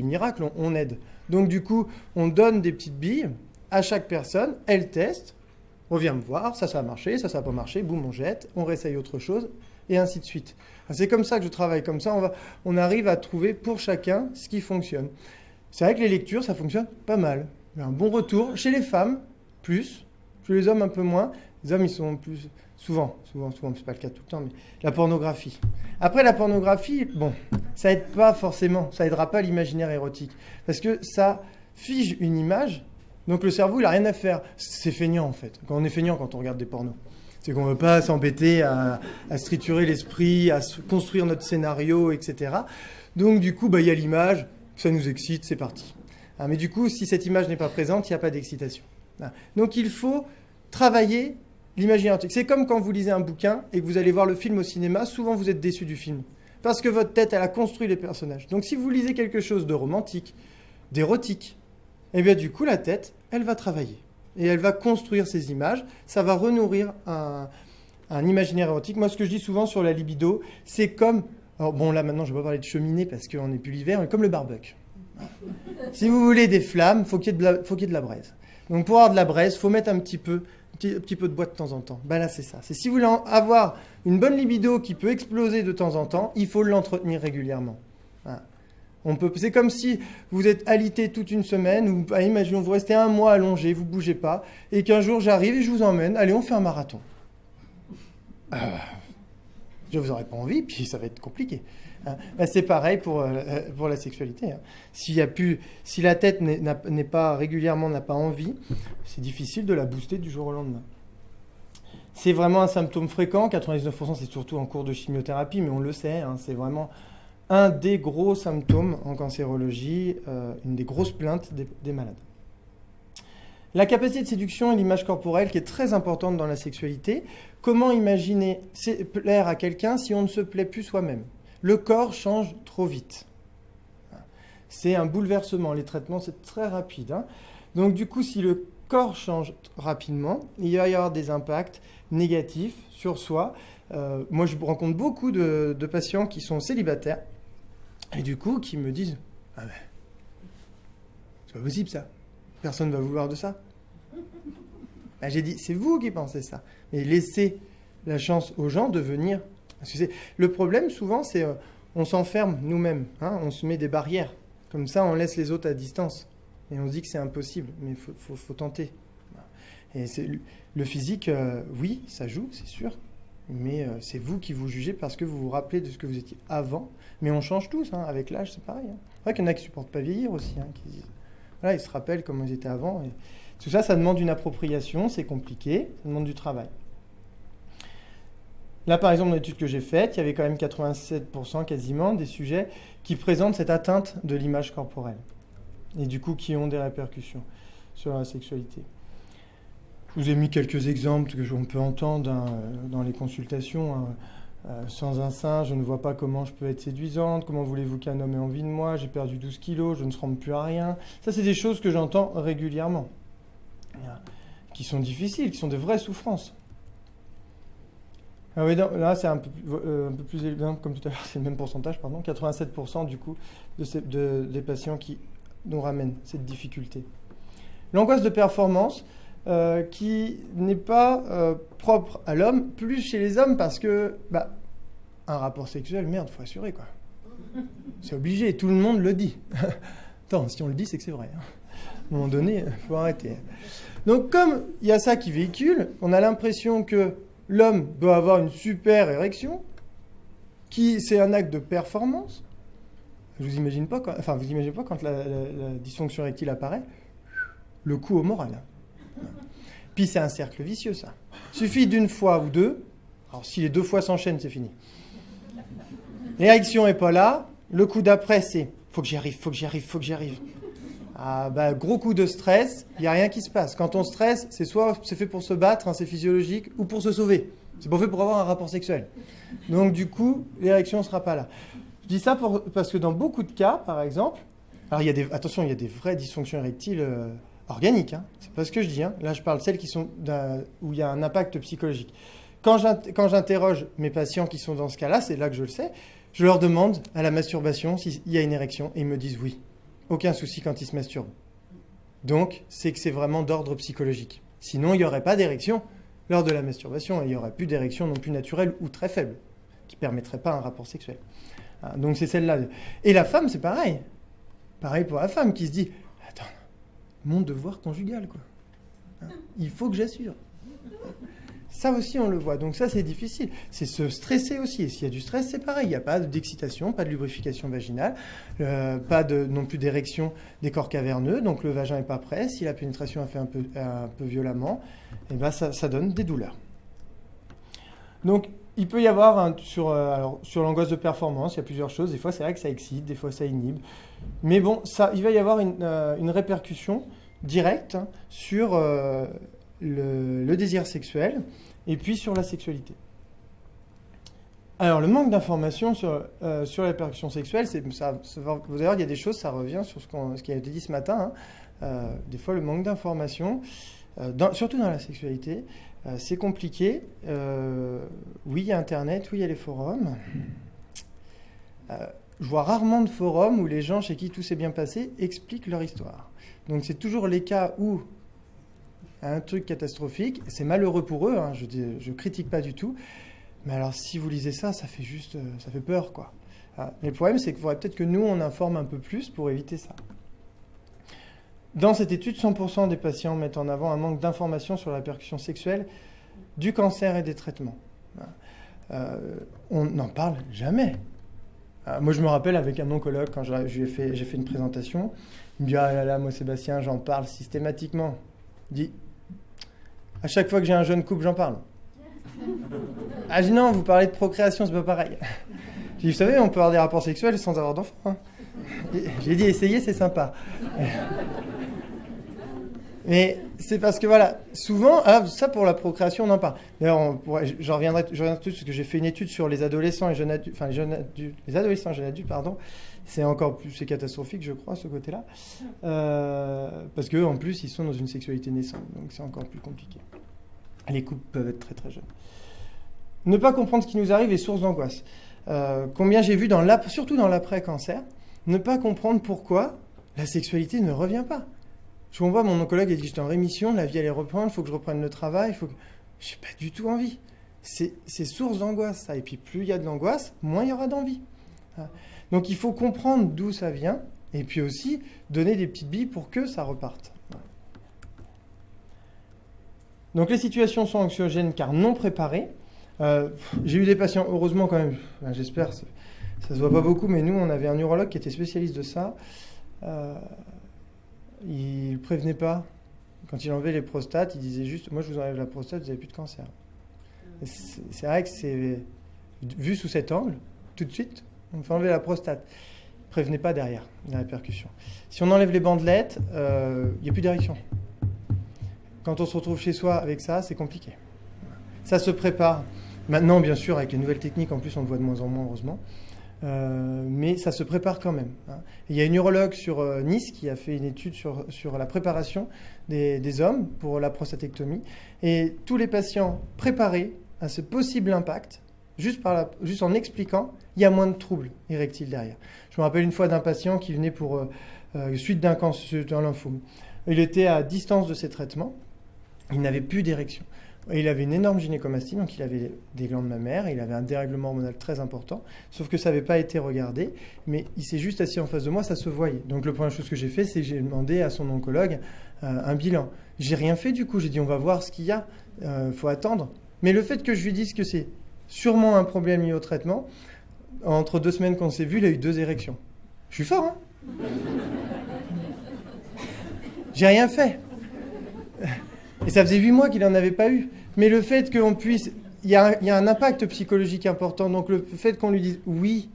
miracles, on aide. Donc, du coup, on donne des petites billes à chaque personne, elle teste, on vient me voir, ça a marché, ça n'a pas marché, boum, on jette, on réessaye autre chose, et ainsi de suite. C'est comme ça que je travaille, comme ça, on arrive à trouver pour chacun ce qui fonctionne. C'est vrai que les lectures, ça fonctionne pas mal. Il y a un bon retour chez les femmes, plus. Chez les hommes, un peu moins. Les hommes, ils sont plus... Souvent, c'est pas le cas tout le temps, mais la pornographie. Après, la pornographie, bon, ça aide pas forcément, ça aidera pas l'imaginaire érotique. Parce que ça fige une image, donc le cerveau, il a rien à faire. C'est feignant, en fait. Quand on est feignant quand on regarde des pornos. C'est qu'on veut pas s'embêter à se triturer l'esprit, à construire notre scénario, etc. Donc, du coup, il y a l'image, ça nous excite, c'est parti. Mais du coup, si cette image n'est pas présente, il n'y a pas d'excitation. Donc, il faut travailler l'imaginaire. C'est comme quand vous lisez un bouquin et que vous allez voir le film au cinéma, souvent vous êtes déçu du film. Parce que votre tête, elle a construit les personnages. Donc si vous lisez quelque chose de romantique, d'érotique, eh bien du coup, la tête, elle va travailler. Et elle va construire ces images. Ça va renourrir un imaginaire érotique. Moi, ce que je dis souvent sur la libido, c'est comme... Alors bon, là, maintenant, je ne vais pas parler de cheminée parce qu'on n'est plus l'hiver, mais comme le barbecue. Si vous voulez des flammes, il faut qu'il y ait de la braise. Donc pour avoir de la braise, il faut mettre un petit peu de bois de temps en temps. Là, c'est ça. C'est si vous voulez avoir une bonne libido qui peut exploser de temps en temps, il faut l'entretenir régulièrement. Voilà. C'est comme si vous êtes alité toute une semaine, ou imaginons, vous restez un mois allongé, vous ne bougez pas, et qu'un jour j'arrive et je vous emmène, allez, on fait un marathon. Je vous aurais pas envie, puis ça va être compliqué. C'est pareil pour la sexualité. Si la tête n'est pas régulièrement, n'a pas envie, c'est difficile de la booster du jour au lendemain. C'est vraiment un symptôme fréquent. 99%, c'est surtout en cours de chimiothérapie, mais on le sait. C'est vraiment un des gros symptômes en cancérologie, une des grosses plaintes des malades. La capacité de séduction et l'image corporelle qui est très importante dans la sexualité. Comment imaginer plaire à quelqu'un si on ne se plaît plus soi-même ? Le corps change trop vite. C'est un bouleversement. Les traitements, c'est très rapide. Donc du coup, si le corps change rapidement, il va y avoir des impacts négatifs sur soi. Moi, je rencontre beaucoup de patients qui sont célibataires et du coup, qui me disent « Ah ben, c'est pas possible ça. Personne ne va vouloir de ça. » J'ai dit « C'est vous qui pensez ça. Mais laissez la chance aux gens de venir. » Parce que le problème, souvent, c'est on s'enferme nous-mêmes. On se met des barrières. Comme ça, on laisse les autres à distance. Et on se dit que c'est impossible. Mais il faut tenter. Et le physique, oui, ça joue, c'est sûr. Mais c'est vous qui vous jugez parce que vous vous rappelez de ce que vous étiez avant. Mais on change tous. Avec l'âge, c'est pareil. C'est vrai qu'il y en a qui ne supportent pas vieillir aussi. Qui disent, voilà, ils se rappellent comment ils étaient avant. Et tout ça, ça demande une appropriation. C'est compliqué. Ça demande du travail. Là, par exemple, dans l'étude que j'ai faite, il y avait quand même 87% quasiment des sujets qui présentent cette atteinte de l'image corporelle et du coup qui ont des répercussions sur la sexualité. Je vous ai mis quelques exemples que on peut entendre dans les consultations. Sans un sein, je ne vois pas comment je peux être séduisante. Comment voulez-vous qu'un homme ait envie de moi ? J'ai perdu 12 kilos, je ne ressemble plus à rien. Ça, c'est des choses que j'entends régulièrement, qui sont difficiles, qui sont de vraies souffrances. Ah oui, non, là, c'est un peu plus élevé, comme tout à l'heure, c'est le même pourcentage, 87% du coup des patients qui nous ramènent cette difficulté. L'angoisse de performance, qui n'est pas propre à l'homme, plus chez les hommes, parce que un rapport sexuel, merde, faut assurer, quoi. C'est obligé, tout le monde le dit. Attends, si on le dit, c'est que c'est vrai. À un moment donné, il faut arrêter. Donc, comme il y a ça qui véhicule, on a l'impression que l'homme doit avoir une super érection, c'est un acte de performance, vous imaginez pas quand la dysfonction érectile apparaît, le coup au moral. Puis c'est un cercle vicieux, ça. Suffit d'une fois ou deux. Alors si les 2 fois s'enchaînent, c'est fini. L'érection n'est pas là. Le coup d'après, c'est faut que j'y arrive. Ah, bah, gros coup de stress, il n'y a rien qui se passe. Quand on stresse, c'est fait pour se battre, hein, c'est physiologique, ou pour se sauver. C'est pas fait pour avoir un rapport sexuel. Donc du coup, l'érection ne sera pas là. Je dis ça parce que dans beaucoup de cas, par exemple, alors attention, il y a des vraies dysfonctions érectiles organiques. Hein, c'est pas ce que je dis. Hein. Là, je parle de celles où il y a un impact psychologique. Quand j'interroge mes patients qui sont dans ce cas-là, c'est là que je le sais, je leur demande à la masturbation s'il y a une érection et ils me disent oui. Aucun souci quand ils se masturbent. Donc, c'est que c'est vraiment d'ordre psychologique. Sinon, il n'y aurait pas d'érection lors de la masturbation et il n'y aurait plus d'érection non plus naturelle ou très faible, qui ne permettrait pas un rapport sexuel. Donc, c'est celle-là. Et la femme, c'est pareil. Pareil pour la femme qui se dit « Attends, mon devoir conjugal, quoi. Il faut que j'assure. » Ça aussi, on le voit. Donc ça, c'est difficile. C'est se stresser aussi. Et s'il y a du stress, c'est pareil. Il n'y a pas d'excitation, pas de lubrification vaginale, pas non plus d'érection des corps caverneux. Donc le vagin n'est pas prêt. Si la pénétration a fait un peu violemment, eh ben, ça donne des douleurs. Donc il peut y avoir, sur l'angoisse de performance, il y a plusieurs choses. Des fois, c'est vrai que ça excite, des fois, ça inhibe. Mais bon, il va y avoir une répercussion directe sur le désir sexuel et puis sur la sexualité. Alors, le manque d'informations sur la répercussion sexuelle, vous allez voir, il y a des choses, ça revient sur ce qui a été dit ce matin. Hein. Des fois, le manque d'informations, surtout dans la sexualité, c'est compliqué. Oui, il y a Internet, oui, il y a les forums. Je vois rarement de forums où les gens chez qui tout s'est bien passé expliquent leur histoire. Donc, c'est toujours les cas où un truc catastrophique, c'est malheureux pour eux, hein, je critique pas du tout, mais alors si vous lisez ça, ça fait peur, quoi. Mais le problème, c'est qu'il faudrait peut-être que nous, on informe un peu plus pour éviter ça. Dans cette étude, 100% des patients mettent en avant un manque d'informations sur la répercussion sexuelle du cancer et des traitements. On n'en parle jamais. Moi, je me rappelle avec un oncologue, quand j'ai fait une présentation, il me dit « Ah là là, moi Sébastien, j'en parle systématiquement. » Il dit « À chaque fois que j'ai un jeune couple, j'en parle. » Ah, je dis « Non, vous parlez de procréation, c'est pas pareil. » J'ai dit « Vous savez, on peut avoir des rapports sexuels sans avoir d'enfants. Hein. » J'ai dit « Essayez, c'est sympa. » Mais c'est parce que voilà, souvent, ça pour la procréation, on en parle. D'ailleurs, je reviendrai tout parce que j'ai fait une étude sur les adolescents et jeunes adultes, les adolescents et jeunes adultes, pardon. C'est catastrophique, je crois, ce côté-là, parce que en plus, ils sont dans une sexualité naissante, donc c'est encore plus compliqué. Les couples peuvent être très très jeunes. Ne pas comprendre ce qui nous arrive est source d'angoisse. Combien j'ai vu surtout dans l'après-cancer, ne pas comprendre pourquoi la sexualité ne revient pas. Je comprends pas, mon oncologue a dit que j'étais en rémission, la vie allait reprendre, il faut que je reprenne le travail, j'ai pas du tout envie. C'est source d'angoisse, ça. Et puis plus il y a de l'angoisse, moins il y aura d'envie. Donc il faut comprendre d'où ça vient, et puis aussi donner des petites billes pour que ça reparte. Donc les situations sont anxiogènes car non préparées. J'ai eu des patients, heureusement quand même, j'espère, ça se voit pas beaucoup, mais nous on avait un urologue qui était spécialiste de ça. Il ne prévenait pas. Quand il enlevait les prostates, il disait juste « Moi, je vous enlève la prostate, vous n'avez plus de cancer. » C'est vrai que c'est vu sous cet angle, tout de suite, on fait enlever la prostate. Il ne prévenait pas derrière la répercussion. Si on enlève les bandelettes, il n'y a plus d'érection. Quand on se retrouve chez soi avec ça, c'est compliqué. Ça se prépare. Maintenant, bien sûr, avec les nouvelles techniques, en plus, on le voit de moins en moins, heureusement. Mais ça se prépare quand même. Hein. Il y a une urologue sur Nice qui a fait une étude sur la préparation des hommes pour la prostatectomie. Et tous les patients préparés à ce possible impact, juste en expliquant, il y a moins de troubles érectiles derrière. Je me rappelle une fois d'un patient qui venait pour suite d'un cancer, d'un lymphome. Il était à distance de ses traitements. Il n'avait plus d'érection. Et il avait une énorme gynécomastie, donc il avait des glandes mammaires, il avait un dérèglement hormonal très important, sauf que ça n'avait pas été regardé, mais il s'est juste assis en face de moi, ça se voyait. Donc la première chose que j'ai fait, c'est que j'ai demandé à son oncologue un bilan. J'ai rien fait du coup, j'ai dit on va voir ce qu'il y a, faut attendre. Mais le fait que je lui dise que c'est sûrement un problème lié au traitement, entre 2 semaines qu'on s'est vu, il a eu 2 érections. Je suis fort, hein? J'ai rien fait. Et ça faisait 8 mois qu'il n'en avait pas eu. Mais le fait qu'on puisse... Il y a un impact psychologique important. Donc le fait qu'on lui dise « oui,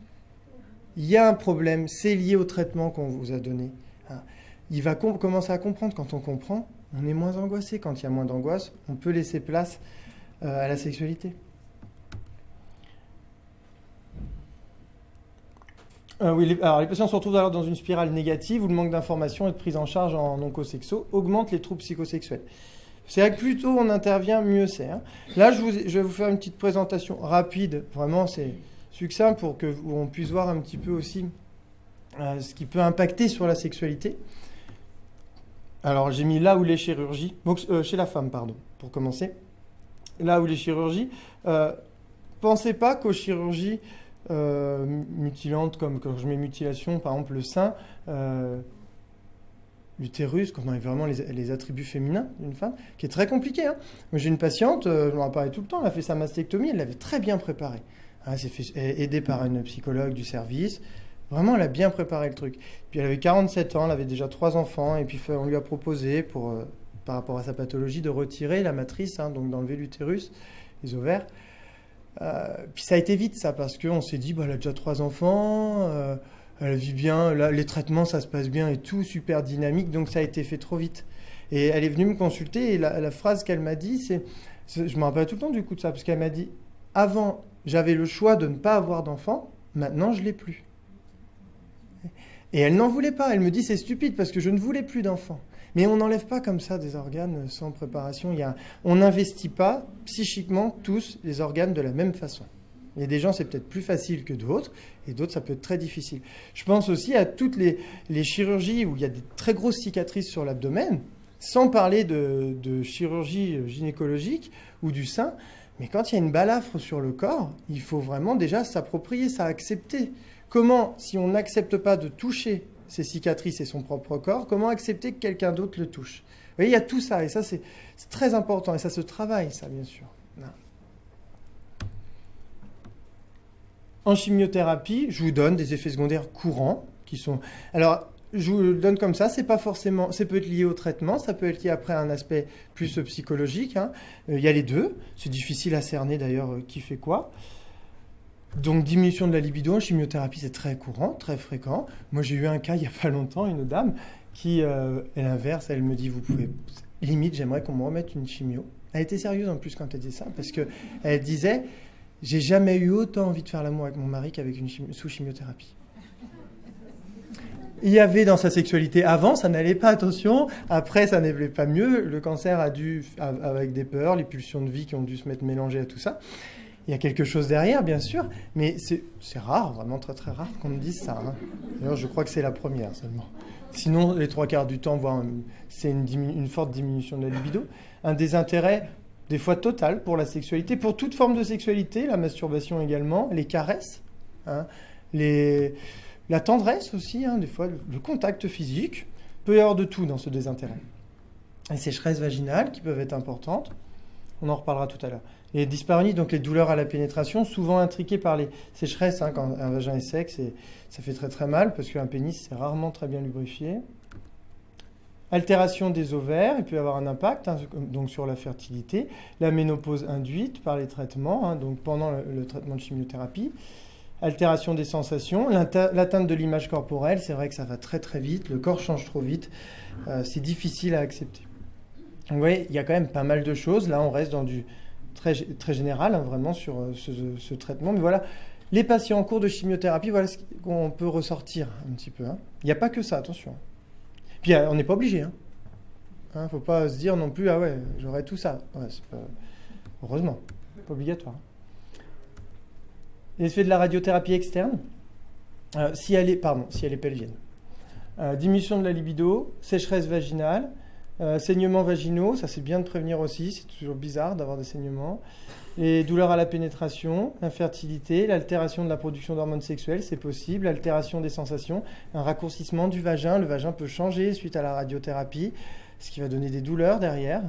il y a un problème, c'est lié au traitement qu'on vous a donné. » Il va commencer à comprendre. Quand on comprend, on est moins angoissé. Quand il y a moins d'angoisse, on peut laisser place à la sexualité. Oui, alors les patients se retrouvent alors dans une spirale négative où le manque d'information et de prise en charge en oncosexo augmente les troubles psychosexuels. C'est vrai que plus tôt on intervient, mieux c'est. Hein. Là, je vais vous faire une petite présentation rapide. Vraiment, c'est succinct pour qu'on puisse voir un petit peu aussi ce qui peut impacter sur la sexualité. Alors, j'ai mis là où les chirurgies, donc, chez la femme, pardon, pour commencer. Là où les chirurgies, pensez pas qu'aux chirurgies mutilantes, comme quand je mets mutilation, par exemple le sein, l'utérus, quand on a vraiment les attributs féminins d'une femme, qui est très compliqué. Hein. Moi, j'ai une patiente, je m'en rappelle tout le temps, elle a fait sa mastectomie, elle l'avait très bien préparée. Elle s'est fait aider par une psychologue du service. Vraiment, elle a bien préparé le truc. Puis elle avait 47 ans, elle avait déjà 3 enfants, et puis on lui a proposé, par rapport à sa pathologie, de retirer la matrice, hein, donc d'enlever l'utérus, les ovaires. Puis ça a été vite, ça, parce qu'on s'est dit, elle a déjà 3 enfants, elle vit bien, là, les traitements, ça se passe bien et tout, super dynamique, donc ça a été fait trop vite. Et elle est venue me consulter, et la phrase qu'elle m'a dit, je me rappelle tout le temps du coup de ça, parce qu'elle m'a dit, avant, j'avais le choix de ne pas avoir d'enfants, maintenant, je ne l'ai plus. Et elle n'en voulait pas. Elle me dit, c'est stupide parce que je ne voulais plus d'enfants. Mais on n'enlève pas comme ça des organes sans préparation. On n'investit pas psychiquement tous les organes de la même façon. Il y a des gens, c'est peut-être plus facile que d'autres, et d'autres, ça peut être très difficile. Je pense aussi à toutes les chirurgies où il y a des très grosses cicatrices sur l'abdomen, sans parler de chirurgie gynécologique ou du sein. Mais quand il y a une balafre sur le corps, il faut vraiment déjà s'approprier ça, accepter. Comment, si on n'accepte pas de toucher ses cicatrices et son propre corps, comment accepter que quelqu'un d'autre le touche? Vous voyez, il y a tout ça, et ça, c'est très important, et ça se travaille, ça, bien sûr. En chimiothérapie, je vous donne des effets secondaires courants qui sont... Alors, je vous le donne comme ça, c'est pas forcément... Ça peut être lié au traitement, ça peut être lié après à un aspect plus psychologique. Hein. Il y a les deux, c'est difficile à cerner d'ailleurs qui fait quoi. Donc, diminution de la libido en chimiothérapie, c'est très courant, très fréquent. Moi, j'ai eu un cas il n'y a pas longtemps, une dame qui est l'inverse. Elle me dit, vous pouvez... Limite, j'aimerais qu'on me remette une chimio. Elle était sérieuse en plus quand elle disait ça, parce qu'elle disait, j'ai jamais eu autant envie de faire l'amour avec mon mari qu'avec sous chimiothérapie. Il y avait dans sa sexualité avant, ça n'allait pas, attention. Après, ça n'allait pas mieux. Le cancer a dû, avec des peurs, les pulsions de vie qui ont dû se mettre mélangées à tout ça. Il y a quelque chose derrière, bien sûr, mais c'est rare, vraiment très très rare qu'on me dise ça. Hein. D'ailleurs, je crois que c'est la première seulement. Sinon, les 3/4 du temps, c'est une forte diminution de la libido. Un désintérêt, des fois total, pour la sexualité, pour toute forme de sexualité, la masturbation également, les caresses, hein, la tendresse aussi, hein, des fois, le contact physique. Il peut y avoir de tout dans ce désintérêt. Les sécheresses vaginales qui peuvent être importantes. On en reparlera tout à l'heure. Les dyspareunies, donc les douleurs à la pénétration, souvent intriquées par les sécheresses, hein, quand un vagin est sec, ça fait très très mal, parce qu'un pénis, c'est rarement très bien lubrifié. Altération des ovaires, il peut y avoir un impact, hein, donc sur la fertilité. La ménopause induite par les traitements, hein, donc pendant le traitement de chimiothérapie. Altération des sensations, l'atteinte de l'image corporelle, c'est vrai que ça va très très vite, le corps change trop vite, c'est difficile à accepter. Donc, vous voyez, il y a quand même pas mal de choses. Là, on reste dans du très, très général, hein, vraiment, sur ce traitement. Mais voilà, les patients en cours de chimiothérapie, voilà ce qu'on peut ressortir un petit peu. Hein. Il n'y a pas que ça, attention. Puis, on n'est pas obligé. Hein. Hein, faut pas se dire non plus, ah ouais, j'aurais tout ça. Ouais, c'est pas... Heureusement, pas obligatoire. L'effet de la radiothérapie externe, si elle est pelvienne. Diminution de la libido, sécheresse vaginale, saignements vaginaux, ça c'est bien de prévenir aussi, c'est toujours bizarre d'avoir des saignements. Les douleurs à la pénétration, l'infertilité, l'altération de la production d'hormones sexuelles, c'est possible, l'altération des sensations, un raccourcissement du vagin, le vagin peut changer suite à la radiothérapie, ce qui va donner des douleurs derrière,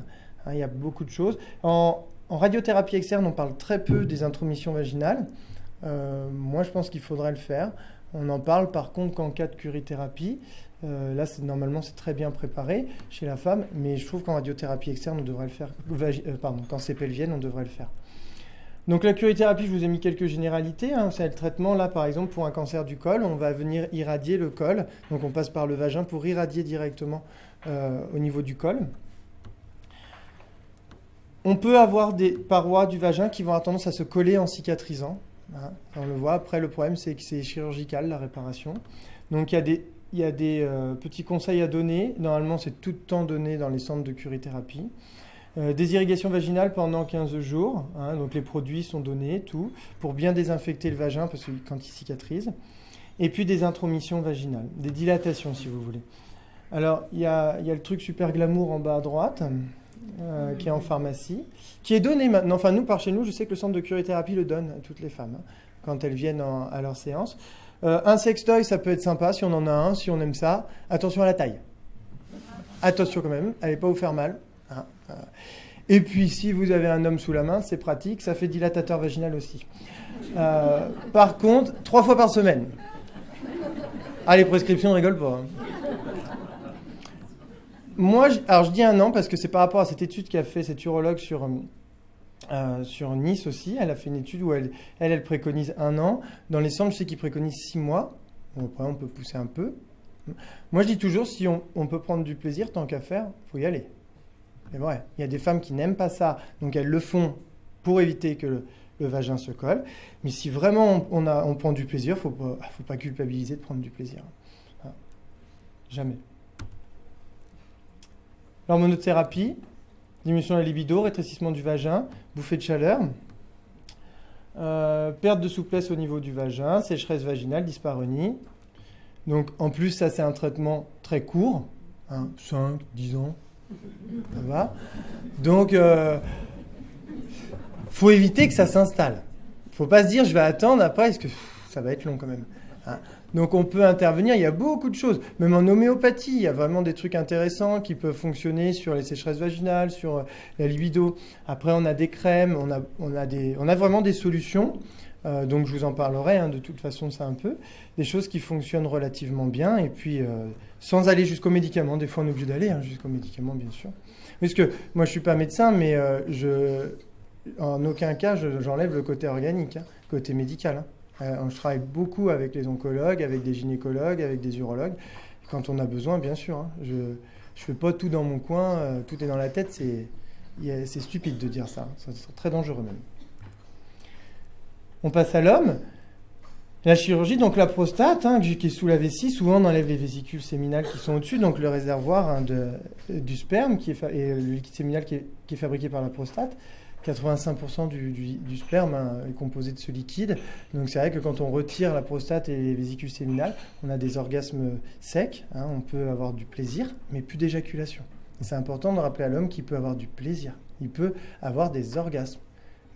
hein, il y a beaucoup de choses. En radiothérapie externe, on parle très peu des intromissions vaginales, moi je pense qu'il faudrait le faire. On n'en parle par contre qu'en cas de curithérapie. Là, normalement, c'est très bien préparé chez la femme, mais je trouve qu'en radiothérapie externe, on devrait le faire. Quand c'est pelvienne, on devrait le faire. Donc la curithérapie, je vous ai mis quelques généralités. C'est le traitement, là, par exemple, pour un cancer du col. On va venir irradier le col. Donc on passe par le vagin pour irradier directement au niveau du col. On peut avoir des parois du vagin qui vont avoir tendance à se coller en cicatrisant. On le voit. Après, le problème, c'est que c'est chirurgical, la réparation. Donc, il y a des petits conseils à donner. Normalement, c'est tout le temps donné dans les centres de curithérapie. Des irrigations vaginales pendant 15 jours. Donc, les produits sont donnés, tout, pour bien désinfecter le vagin parce que, quand il cicatrise. Et puis, des intromissions vaginales, des dilatations, si vous voulez. Alors, il y a le truc super glamour en bas à droite. Qui est en pharmacie, qui est donné maintenant. Enfin, nous, par chez nous, je sais que le centre de curithérapie le donne à toutes les femmes quand elles viennent à leur séance. Un sextoy, ça peut être sympa si on en a un, si on aime ça. Attention à la taille. Attention quand même, allez pas vous faire mal. Et puis, si vous avez un homme sous la main, c'est pratique, ça fait dilatateur vaginal aussi. Par contre, 3 fois par semaine. Les prescriptions, on rigole pas. Moi, je dis 1 an parce que c'est par rapport à cette étude qu'a fait cette urologue sur Nice aussi. Elle a fait une étude où elle préconise 1 an. Dans les centres, je sais qu'ils préconisent 6 mois. Bon, après, on peut pousser un peu. Moi, je dis toujours, si on peut prendre du plaisir, tant qu'à faire, il faut y aller. C'est vrai. Il y a des femmes qui n'aiment pas ça, donc elles le font pour éviter que le vagin se colle. Mais si vraiment on prend du plaisir, il ne faut pas culpabiliser de prendre du plaisir. Jamais. L'hormonothérapie, diminution de la libido, rétrécissement du vagin, bouffée de chaleur, perte de souplesse au niveau du vagin, sécheresse vaginale, dyspareunie. Donc en plus, ça c'est un traitement très court, 5, 10 ans, ça va. Donc faut éviter que ça s'installe. Faut pas se dire je vais attendre après, parce que ça va être long quand même. Donc on peut intervenir, il y a beaucoup de choses. Même en homéopathie, il y a vraiment des trucs intéressants qui peuvent fonctionner sur les sécheresses vaginales, sur la libido. Après, on a des crèmes, on a vraiment des solutions. Donc je vous en parlerai, de toute façon, ça un peu. Des choses qui fonctionnent relativement bien. Et puis, sans aller jusqu'aux médicaments. Des fois, on est obligé d'aller jusqu'aux médicaments, bien sûr. Parce que moi, je ne suis pas médecin, mais en aucun cas, j'enlève le côté organique, côté médical. Je travaille beaucoup avec les oncologues, avec des gynécologues, avec des urologues. Quand on a besoin, bien sûr. Je ne fais pas tout dans mon coin, tout est dans la tête. C'est stupide de dire ça. C'est très dangereux même. On passe à l'homme. La chirurgie, donc la prostate, qui est sous la vessie, souvent on enlève les vésicules séminales qui sont au-dessus, donc le réservoir du sperme et le liquide séminal qui est fabriqué par la prostate. 85% du sperme est composé de ce liquide. Donc c'est vrai que quand on retire la prostate et les vésicules séminales, on a des orgasmes secs. On peut avoir du plaisir, mais plus d'éjaculation. Et c'est important de rappeler à l'homme qu'il peut avoir du plaisir. Il peut avoir des orgasmes,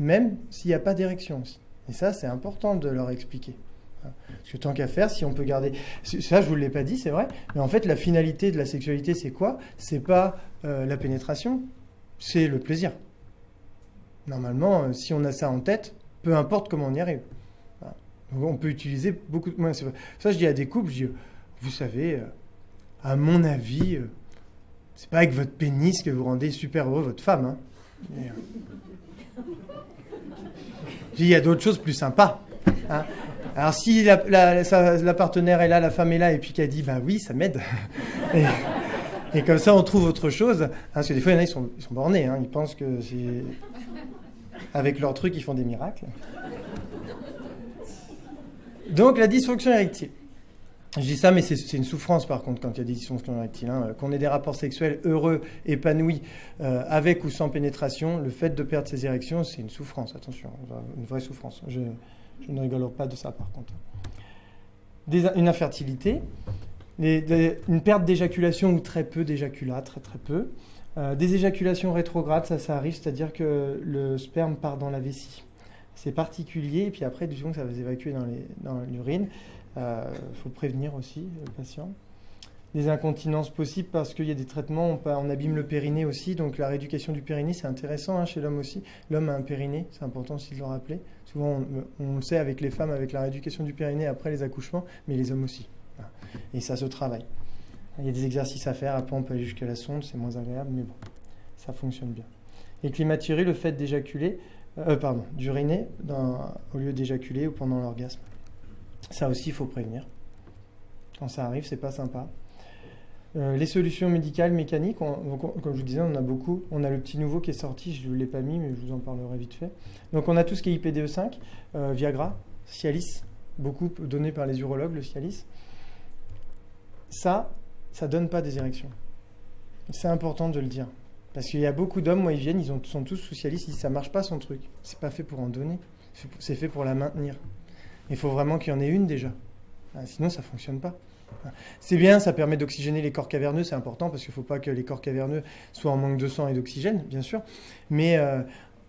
même s'il n'y a pas d'érection aussi. Et ça, c'est important de leur expliquer. Parce que tant qu'à faire, si on peut garder... Ça, je ne vous l'ai pas dit, c'est vrai. Mais en fait, la finalité de la sexualité, c'est quoi ? C'est pas la pénétration, c'est le plaisir. Normalement, si on a ça en tête, peu importe comment on y arrive. Donc, on peut utiliser beaucoup de... Moi, ça, je dis à des couples, je dis, vous savez, à mon avis, c'est pas avec votre pénis que vous rendez super heureux votre femme. Mais, il y a d'autres choses plus sympas. Alors, si la partenaire est là, la femme est là, et puis qu'elle dit, bah oui, ça m'aide. Et comme ça, on trouve autre chose. Parce que des fois, il y en a, ils sont bornés. Ils pensent que c'est... Avec leurs trucs, ils font des miracles. Donc, la dysfonction érectile. Je dis ça, mais c'est une souffrance, par contre, quand il y a des dysfonctions érectiles. Qu'on ait des rapports sexuels heureux, épanouis, avec ou sans pénétration, le fait de perdre ses érections, c'est une souffrance. Attention, une vraie souffrance. Je ne rigole pas de ça, par contre. Une infertilité, une perte d'éjaculation ou très peu d'éjaculat, très très peu. Des éjaculations rétrogrades, ça arrive, c'est-à-dire que le sperme part dans la vessie. C'est particulier, et puis après, du coup, ça va s'évacuer dans l'urine. Il faut prévenir aussi le patient. des incontinences possibles parce qu'il y a des traitements, on abîme le périnée aussi, donc la rééducation du périnée, c'est intéressant hein, chez l'homme aussi. L'homme a un périnée, c'est important aussi de le rappeler. Souvent, on le sait avec les femmes, avec la rééducation du périnée après les accouchements, mais les hommes aussi. Voilà. Et ça se travaille. Il y a des exercices à faire, après on peut aller jusqu'à la sonde, c'est moins agréable, mais bon, ça fonctionne bien. Et climatérie, le fait d'éjaculer, d'uriner au lieu d'éjaculer ou pendant l'orgasme. Ça aussi, il faut prévenir. Quand ça arrive, c'est pas sympa. Les solutions médicales, mécaniques, comme je vous disais, on en a beaucoup. On a le petit nouveau qui est sorti, je ne l'ai pas mis, mais je vous en parlerai vite fait. Donc on a tout ce qui est IPDE5, Viagra, Cialis, beaucoup donné par les urologues, le Cialis. Ça donne pas des érections. C'est important de le dire. Parce qu'il y a beaucoup d'hommes, moi ils viennent, sont tous sous Cialis, ils disent ça marche pas son truc. C'est pas fait pour en donner, c'est fait pour la maintenir. Il faut vraiment qu'il y en ait une déjà. Sinon ça fonctionne pas. C'est bien, ça permet d'oxygéner les corps caverneux, c'est important parce qu'il ne faut pas que les corps caverneux soient en manque de sang et d'oxygène, bien sûr. Mais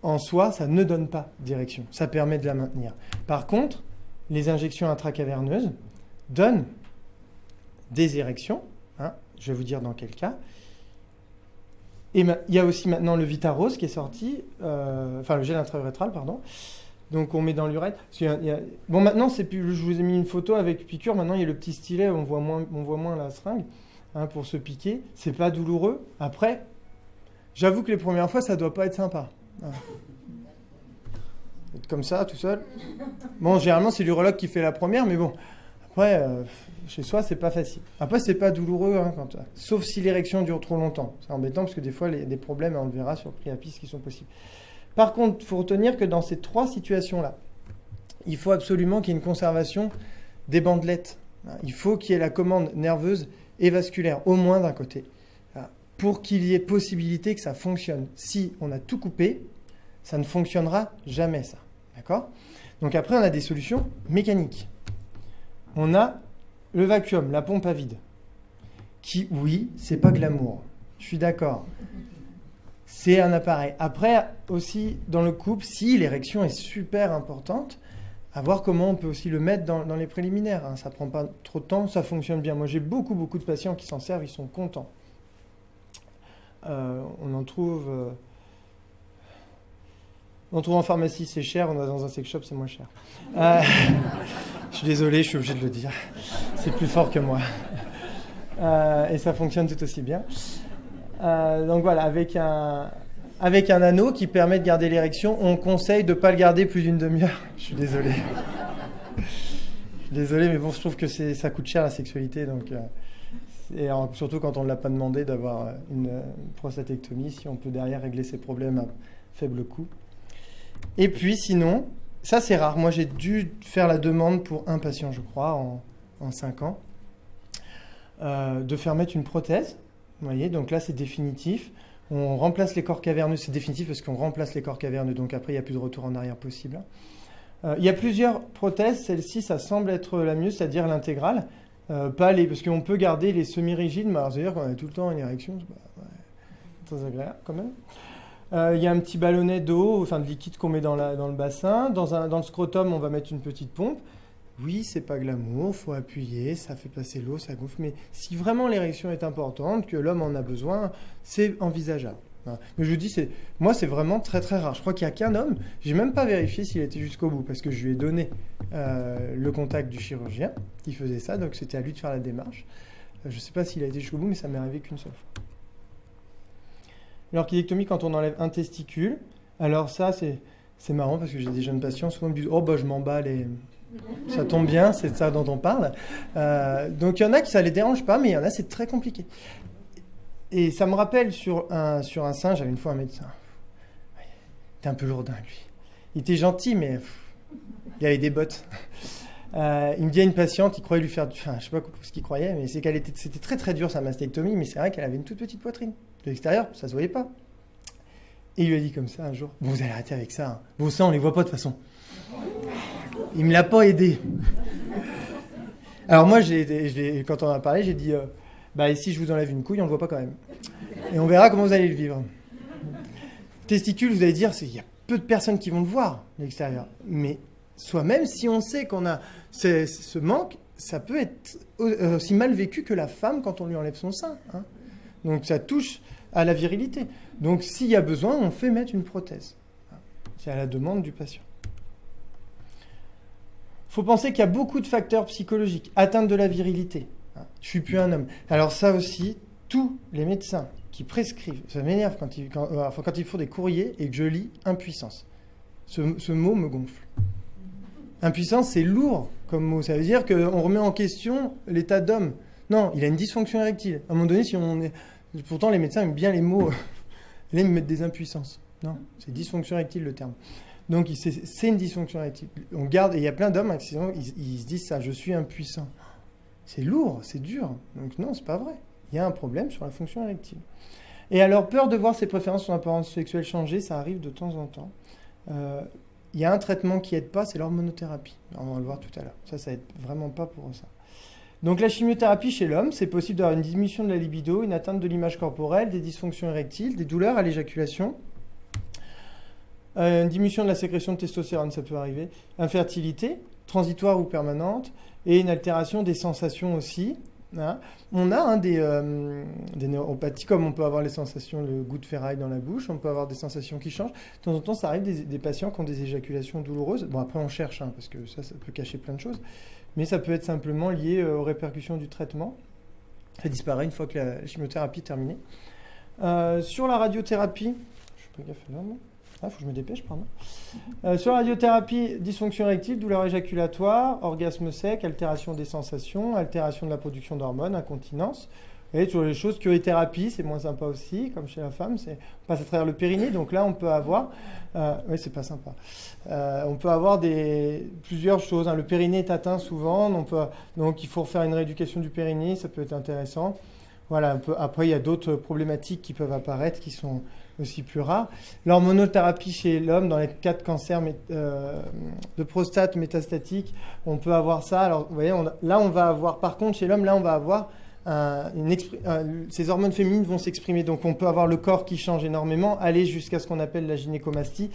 en soi, ça ne donne pas d'érection. Ça permet de la maintenir. Par contre, les injections intracaverneuses donnent des érections. Hein, je vais vous dire dans quel cas. Et il y a aussi maintenant le Vitarose qui est sorti, le gel intra-urétral, pardon. Donc on met dans l'urètre. Bon, maintenant, je vous ai mis une photo avec piqûre. Maintenant, il y a le petit stylet, on voit moins la seringue hein, pour se piquer. C'est pas douloureux. Après, j'avoue que les premières fois, ça doit pas être sympa. Être comme ça, tout seul. Bon, généralement, c'est l'urologue qui fait la première, mais bon. Après, chez soi, c'est pas facile. Après, c'est pas douloureux, hein, sauf si l'érection dure trop longtemps. C'est embêtant parce que des fois, il y a des problèmes, on le verra sur le priapisme, qui sont possibles. Par contre, il faut retenir que dans ces trois situations-là, il faut absolument qu'il y ait une conservation des bandelettes. Il faut qu'il y ait la commande nerveuse et vasculaire, au moins d'un côté, pour qu'il y ait possibilité que ça fonctionne. Si on a tout coupé, ça ne fonctionnera jamais, ça. D'accord ? Donc après, on a des solutions mécaniques. On a le vacuum, la pompe à vide, qui, oui, c'est pas glamour. Je suis d'accord. C'est un appareil. Après, aussi, dans le couple, si l'érection est super importante, à voir comment on peut aussi le mettre dans les préliminaires. Hein. Ça ne prend pas trop de temps, ça fonctionne bien. Moi, j'ai beaucoup de patients qui s'en servent, ils sont contents. On en trouve en pharmacie, c'est cher. On a dans un sex shop, c'est moins cher. Je suis désolé, je suis obligé de le dire. C'est plus fort que moi. Et ça fonctionne tout aussi bien. Donc voilà, avec un anneau qui permet de garder l'érection, on conseille de ne pas le garder plus d'une demi-heure. Je suis désolé. Mais bon, je trouve que ça coûte cher la sexualité. Donc, et surtout quand on ne l'a pas demandé d'avoir une prostatectomie, si on peut derrière régler ses problèmes à faible coût. Et puis sinon, ça c'est rare. Moi j'ai dû faire la demande pour un patient, je crois, en 5 ans, de faire mettre une prothèse. Vous voyez, donc là, c'est définitif. On remplace les corps caverneux. C'est définitif parce qu'on remplace les corps caverneux. Donc après, il n'y a plus de retour en arrière possible. Il y a plusieurs prothèses. Celle-ci, ça semble être la mieux, c'est-à-dire l'intégrale. Parce qu'on peut garder les semi-rigides. Mais alors, c'est-à-dire qu'on a tout le temps une érection. C'est très agréable quand même. Il y a un petit ballonnet d'eau, de liquide qu'on met dans le bassin. Dans le scrotum, on va mettre une petite pompe. Oui, c'est pas glamour, il faut appuyer, ça fait passer l'eau, ça gonfle. Mais si vraiment l'érection est importante, que l'homme en a besoin, c'est envisageable. Mais je vous dis, moi, c'est vraiment très très rare. Je crois qu'il n'y a qu'un homme, j'ai même pas vérifié s'il était jusqu'au bout, parce que je lui ai donné le contact du chirurgien qui faisait ça, donc c'était à lui de faire la démarche. Je ne sais pas s'il a été jusqu'au bout, mais ça m'est arrivé qu'une seule fois. L'orchidectomie, quand on enlève un testicule, alors ça, c'est marrant, parce que j'ai des jeunes patients, souvent ils me disent « Oh, je m'emballe et... » Ça tombe bien, c'est de ça dont on parle. Donc il y en a qui ça les dérange pas, mais il y en a c'est très compliqué. Et ça me rappelle sur un sein, j'avais une fois un médecin. Il était un peu lourdin lui. Il était gentil, mais il avait des bottes. Il me dit à une patiente qui croyait lui faire, je sais pas ce qu'il croyait, mais c'était très très dur sa mastectomie, mais c'est vrai qu'elle avait une toute petite poitrine. De l'extérieur, ça se voyait pas. Et il lui a dit comme ça un jour, bon, vous allez arrêter avec ça. Hein. Vos seins, on les voit pas de toute façon. Il me l'a pas aidé. Alors moi, quand on en a parlé, j'ai dit, et si je vous enlève une couille, on le voit pas quand même. Et on verra comment vous allez le vivre. Testicule, vous allez dire, il y a peu de personnes qui vont le voir de l'extérieur. Mais même si on sait qu'on a ce manque, ça peut être aussi mal vécu que la femme quand on lui enlève son sein, hein. Donc ça touche à la virilité. Donc s'il y a besoin, on fait mettre une prothèse. C'est à la demande du patient. Il faut penser qu'il y a beaucoup de facteurs psychologiques. Atteinte de la virilité. Je suis plus un homme. Alors ça aussi, tous les médecins qui prescrivent, ça m'énerve quand ils font des courriers et que je lis impuissance. Ce mot me gonfle. Impuissance, c'est lourd comme mot. Ça veut dire qu'on remet en question l'état d'homme. Non, il a une dysfonction érectile. À un moment donné, pourtant les médecins aiment bien les mots. Ils aiment mettre des impuissances. Non, c'est dysfonction érectile le terme. Donc c'est une dysfonction érectile. On garde, et il y a plein d'hommes, ils se disent ça, je suis impuissant. C'est lourd, c'est dur. Donc non, c'est pas vrai. Il y a un problème sur la fonction érectile. Et alors, peur de voir ses préférences sur l'apparence sexuelle changer, ça arrive de temps en temps. Il y a un traitement qui aide pas, c'est l'hormonothérapie. On va le voir tout à l'heure. Ça aide vraiment pas pour ça. Donc la chimiothérapie chez l'homme, c'est possible d'avoir une diminution de la libido, une atteinte de l'image corporelle, des dysfonctions érectiles, des douleurs à l'éjaculation. Une diminution de la sécrétion de testostérone, ça peut arriver. Infertilité, transitoire ou permanente, et une altération des sensations aussi. Hein. On a des neuropathies, comme on peut avoir les sensations, le goût de ferraille dans la bouche, on peut avoir des sensations qui changent. De temps en temps, ça arrive des patients qui ont des éjaculations douloureuses. Bon, après, on cherche, hein, parce que ça peut cacher plein de choses. Mais ça peut être simplement lié aux répercussions du traitement. Ça disparaît une fois que la chimiothérapie est terminée. Sur la radiothérapie, je fais pas gaffe là, non ? Il faut que je me dépêche, pardon. Sur la radiothérapie, dysfonction érectile, douleur éjaculatoire, orgasme sec, altération des sensations, altération de la production d'hormones, incontinence. Et toujours les choses, curithérapie, c'est moins sympa aussi, comme chez la femme, on passe à travers le périnée. Donc là, on peut avoir... oui, c'est pas sympa. On peut avoir plusieurs choses, hein. Le périnée est atteint souvent, donc il faut faire une rééducation du périnée, ça peut être intéressant. Voilà, après, il y a d'autres problématiques qui peuvent apparaître, qui sont aussi plus rares. L'hormonothérapie chez l'homme, dans les cas de cancer de prostate métastatique, on peut avoir ça. Alors, vous voyez, là, on va avoir, par contre, chez l'homme, là, on va avoir ces hormones féminines vont s'exprimer. Donc, on peut avoir le corps qui change énormément, aller jusqu'à ce qu'on appelle la gynécomastie.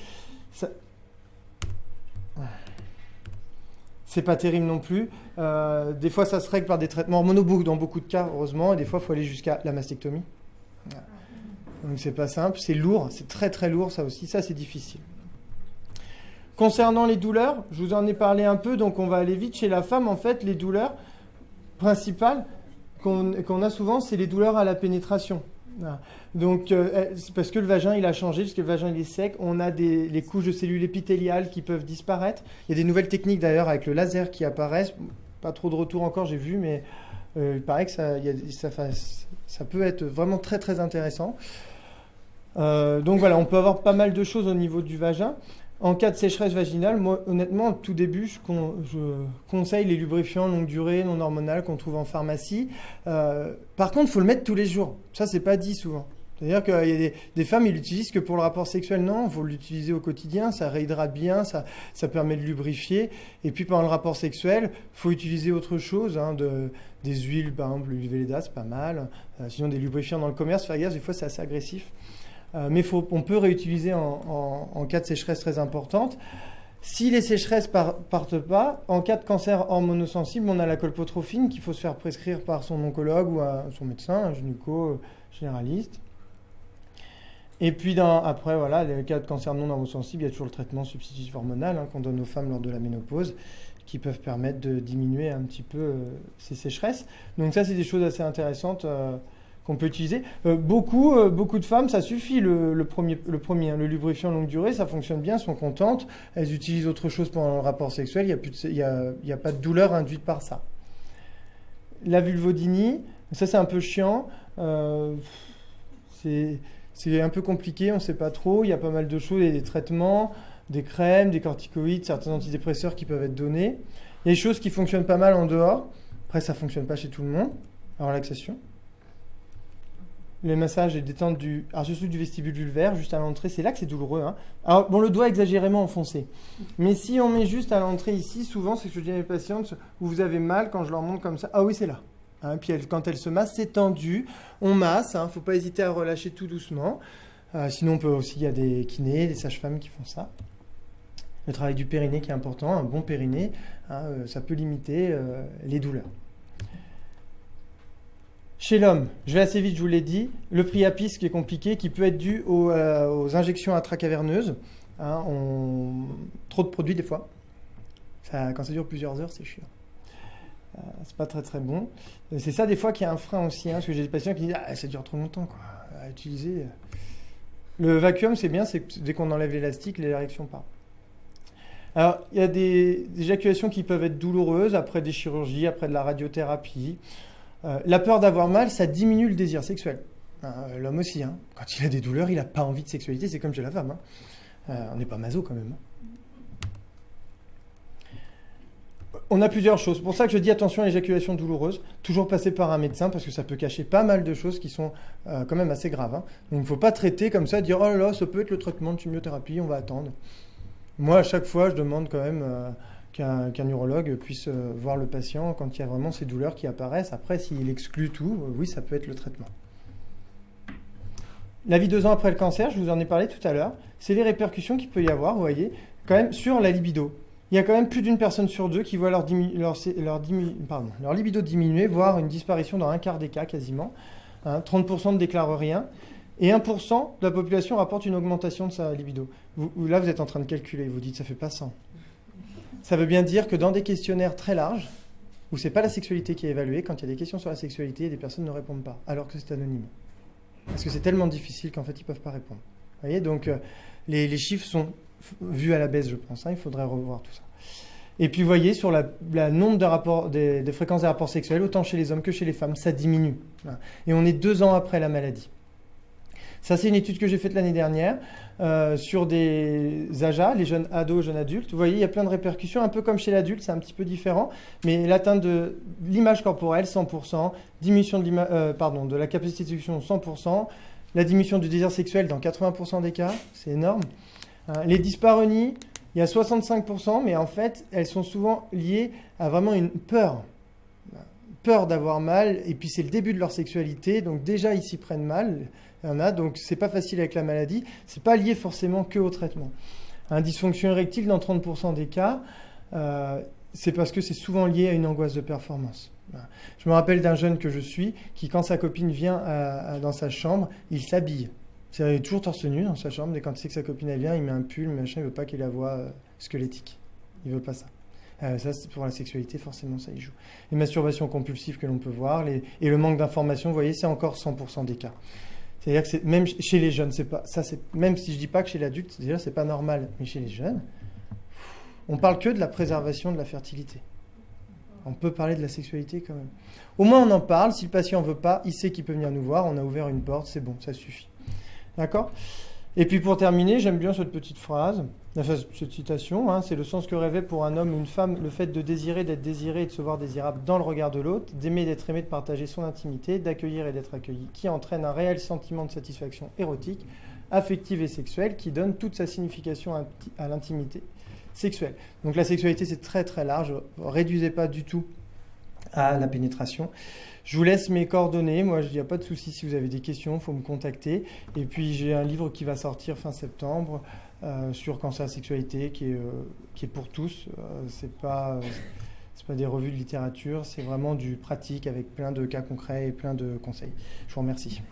C'est pas terrible non plus. Des fois, ça se règle par des traitements hormonaux, dans beaucoup de cas, heureusement. Et des fois, il faut aller jusqu'à la mastectomie. Voilà. Donc, c'est pas simple. C'est lourd. C'est très, très lourd, ça aussi. Ça, c'est difficile. Concernant les douleurs, je vous en ai parlé un peu. Donc, on va aller vite. Chez la femme, en fait, les douleurs principales qu'on a souvent, c'est les douleurs à la pénétration. Voilà. Donc, c'est parce que le vagin, il a changé, parce que le vagin, il est sec. On a les couches de cellules épithéliales qui peuvent disparaître. Il y a des nouvelles techniques, d'ailleurs, avec le laser qui apparaissent. Pas trop de retours encore, j'ai vu, mais il paraît que ça peut être vraiment très, très intéressant. Donc, voilà, on peut avoir pas mal de choses au niveau du vagin. En cas de sécheresse vaginale, moi, honnêtement, au tout début, je conseille les lubrifiants longue durée, non hormonaux qu'on trouve en pharmacie. Par contre, il faut le mettre tous les jours. Ça, c'est pas dit souvent. C'est-à-dire qu'il y a des femmes, ils l'utilisent que pour le rapport sexuel. Non, il faut l'utiliser au quotidien. Ça réhydrate bien, ça permet de lubrifier. Et puis, pendant le rapport sexuel, il faut utiliser autre chose. Hein, des huiles, par exemple, l'huile Velleda, c'est pas mal. Sinon, des lubrifiants dans le commerce, faire gaffe, des fois, c'est assez agressif. Mais on peut réutiliser en cas de sécheresse très importante. Si les sécheresses partent pas, en cas de cancer hormonosensible, on a la colpotrophine qu'il faut se faire prescrire par son oncologue ou son médecin, un gynéco généraliste. Et puis après, voilà, les cas de cancer non hormonosensible, il y a toujours le traitement substitutif hormonal qu'on donne aux femmes lors de la ménopause, qui peuvent permettre de diminuer un petit peu ces sécheresses. Donc ça, c'est des choses assez intéressantes qu'on peut utiliser. Beaucoup de femmes, ça suffit, le premier, le lubrifiant longue durée, ça fonctionne bien, sont contentes. Elles utilisent autre chose pendant le rapport sexuel, il n'y a pas de douleur induite par ça. La vulvodynie, ça c'est un peu chiant. C'est un peu compliqué, on ne sait pas trop. Il y a pas mal de choses, il y a des traitements, des crèmes, des corticoïdes, certains antidépresseurs qui peuvent être donnés. Il y a des choses qui fonctionnent pas mal en dehors. Après, ça ne fonctionne pas chez tout le monde. La relaxation. Les massages et détente surtout du vestibule vulvaire, juste à l'entrée, c'est là que c'est douloureux. Hein. Alors, bon, le doigt est exagérément enfoncé. Mais si on met juste à l'entrée ici, souvent, c'est ce que je dis à mes patientes, où vous avez mal quand je leur montre comme ça. Ah oui, c'est là. Hein, puis quand elles se massent, c'est tendu. On masse, il ne faut pas hésiter à relâcher tout doucement. Sinon, il y a des kinés, des sages-femmes qui font ça. Le travail du périnée qui est important, un bon périnée, hein, ça peut limiter les douleurs. Chez l'homme, je vais assez vite, je vous l'ai dit, le priapisme qui est compliqué, qui peut être dû aux injections intracaverneuses. Hein, trop de produits des fois. Quand ça dure plusieurs heures, c'est chiant. C'est pas très très bon. C'est ça des fois qui est un frein aussi, hein, parce que j'ai des patients qui disent « Ah, ça dure trop longtemps quoi, à utiliser. » Le vacuum, c'est bien, c'est que dès qu'on enlève l'élastique, l'érection part. Alors, il y a des éjaculations qui peuvent être douloureuses après des chirurgies, après de la radiothérapie. La peur d'avoir mal, ça diminue le désir sexuel. L'homme aussi, hein. Quand il a des douleurs, il n'a pas envie de sexualité, c'est comme chez la femme. Hein. On n'est pas maso quand même. Hein. On a plusieurs choses. C'est pour ça que je dis attention à l'éjaculation douloureuse. Toujours passer par un médecin parce que ça peut cacher pas mal de choses qui sont quand même assez graves. Hein. Donc il ne faut pas traiter comme ça, dire « Oh là là, ça peut être le traitement de chimiothérapie, on va attendre ». Moi, à chaque fois, je demande quand même qu'un urologue puisse voir le patient quand il y a vraiment ces douleurs qui apparaissent. Après, s'il exclut tout, oui, ça peut être le traitement. La vie 2 ans après le cancer, je vous en ai parlé tout à l'heure, c'est les répercussions qu'il peut y avoir, vous voyez, quand même sur la libido. Il y a quand même plus d'une personne sur deux qui voit leur libido diminuer, voire une disparition dans un quart des cas quasiment. Hein, 30% ne déclarent rien. Et 1% de la population rapporte une augmentation de sa libido. Là, vous êtes en train de calculer, vous dites ça fait pas 100. Ça veut bien dire que dans des questionnaires très larges, où c'est pas la sexualité qui est évaluée, quand il y a des questions sur la sexualité, des personnes ne répondent pas, alors que c'est anonyme. Parce que c'est tellement difficile qu'en fait, ils ne peuvent pas répondre. Vous voyez, donc les chiffres sont vus à la baisse, je pense. Hein, il faudrait revoir tout ça. Et puis, vous voyez, sur la nombre de fréquences des rapports sexuels, autant chez les hommes que chez les femmes, ça diminue. Et on est 2 ans après la maladie. Ça, c'est une étude que j'ai faite l'année dernière sur des AJA, les jeunes ados, jeunes adultes. Vous voyez, il y a plein de répercussions, un peu comme chez l'adulte, c'est un petit peu différent. Mais l'atteinte de l'image corporelle, 100%, diminution de la capacité de séduction, 100%, la diminution du désir sexuel dans 80% des cas, c'est énorme. Les dyspareunies, il y a 65%, mais en fait, elles sont souvent liées à vraiment une peur d'avoir mal, et puis c'est le début de leur sexualité, donc déjà ils s'y prennent mal. Il y en a, donc c'est pas facile avec la maladie. C'est pas lié forcément que au traitement. Un dysfonction érectile dans 30% des cas, c'est parce que c'est souvent lié à une angoisse de performance. Je me rappelle d'un jeune que je suis qui, quand sa copine vient dans sa chambre, il s'habille. Il est toujours torse nu dans sa chambre, et quand il sait que sa copine elle vient, il met un pull, machin, il veut pas qu'il la voie squelettique. Il veut pas ça. Ça, c'est pour la sexualité, forcément, ça y joue. Les masturbations compulsives que l'on peut voir, et le manque d'information, vous voyez, c'est encore 100% des cas. C'est-à-dire que même chez les jeunes, même si je dis pas que chez l'adulte, déjà c'est pas normal, mais chez les jeunes, on parle que de la préservation de la fertilité. On peut parler de la sexualité quand même. Au moins on en parle, si le patient veut pas, il sait qu'il peut venir nous voir, on a ouvert une porte, c'est bon, ça suffit. D'accord ? Et puis pour terminer, j'aime bien cette petite phrase, cette citation, hein, c'est le sens que rêvait pour un homme ou une femme le fait de désirer, d'être désiré et de se voir désirable dans le regard de l'autre, d'aimer, d'être aimé, de partager son intimité, d'accueillir et d'être accueilli, qui entraîne un réel sentiment de satisfaction érotique, affective et sexuelle, qui donne toute sa signification à l'intimité sexuelle. Donc la sexualité, c'est très très large, réduisez pas du tout à la pénétration. Je vous laisse mes coordonnées. Moi, il n'y a pas de souci si vous avez des questions, il faut me contacter. Et puis, j'ai un livre qui va sortir fin septembre sur cancer et sexualité qui est pour tous. C'est pas des revues de littérature, c'est vraiment du pratique avec plein de cas concrets et plein de conseils. Je vous remercie.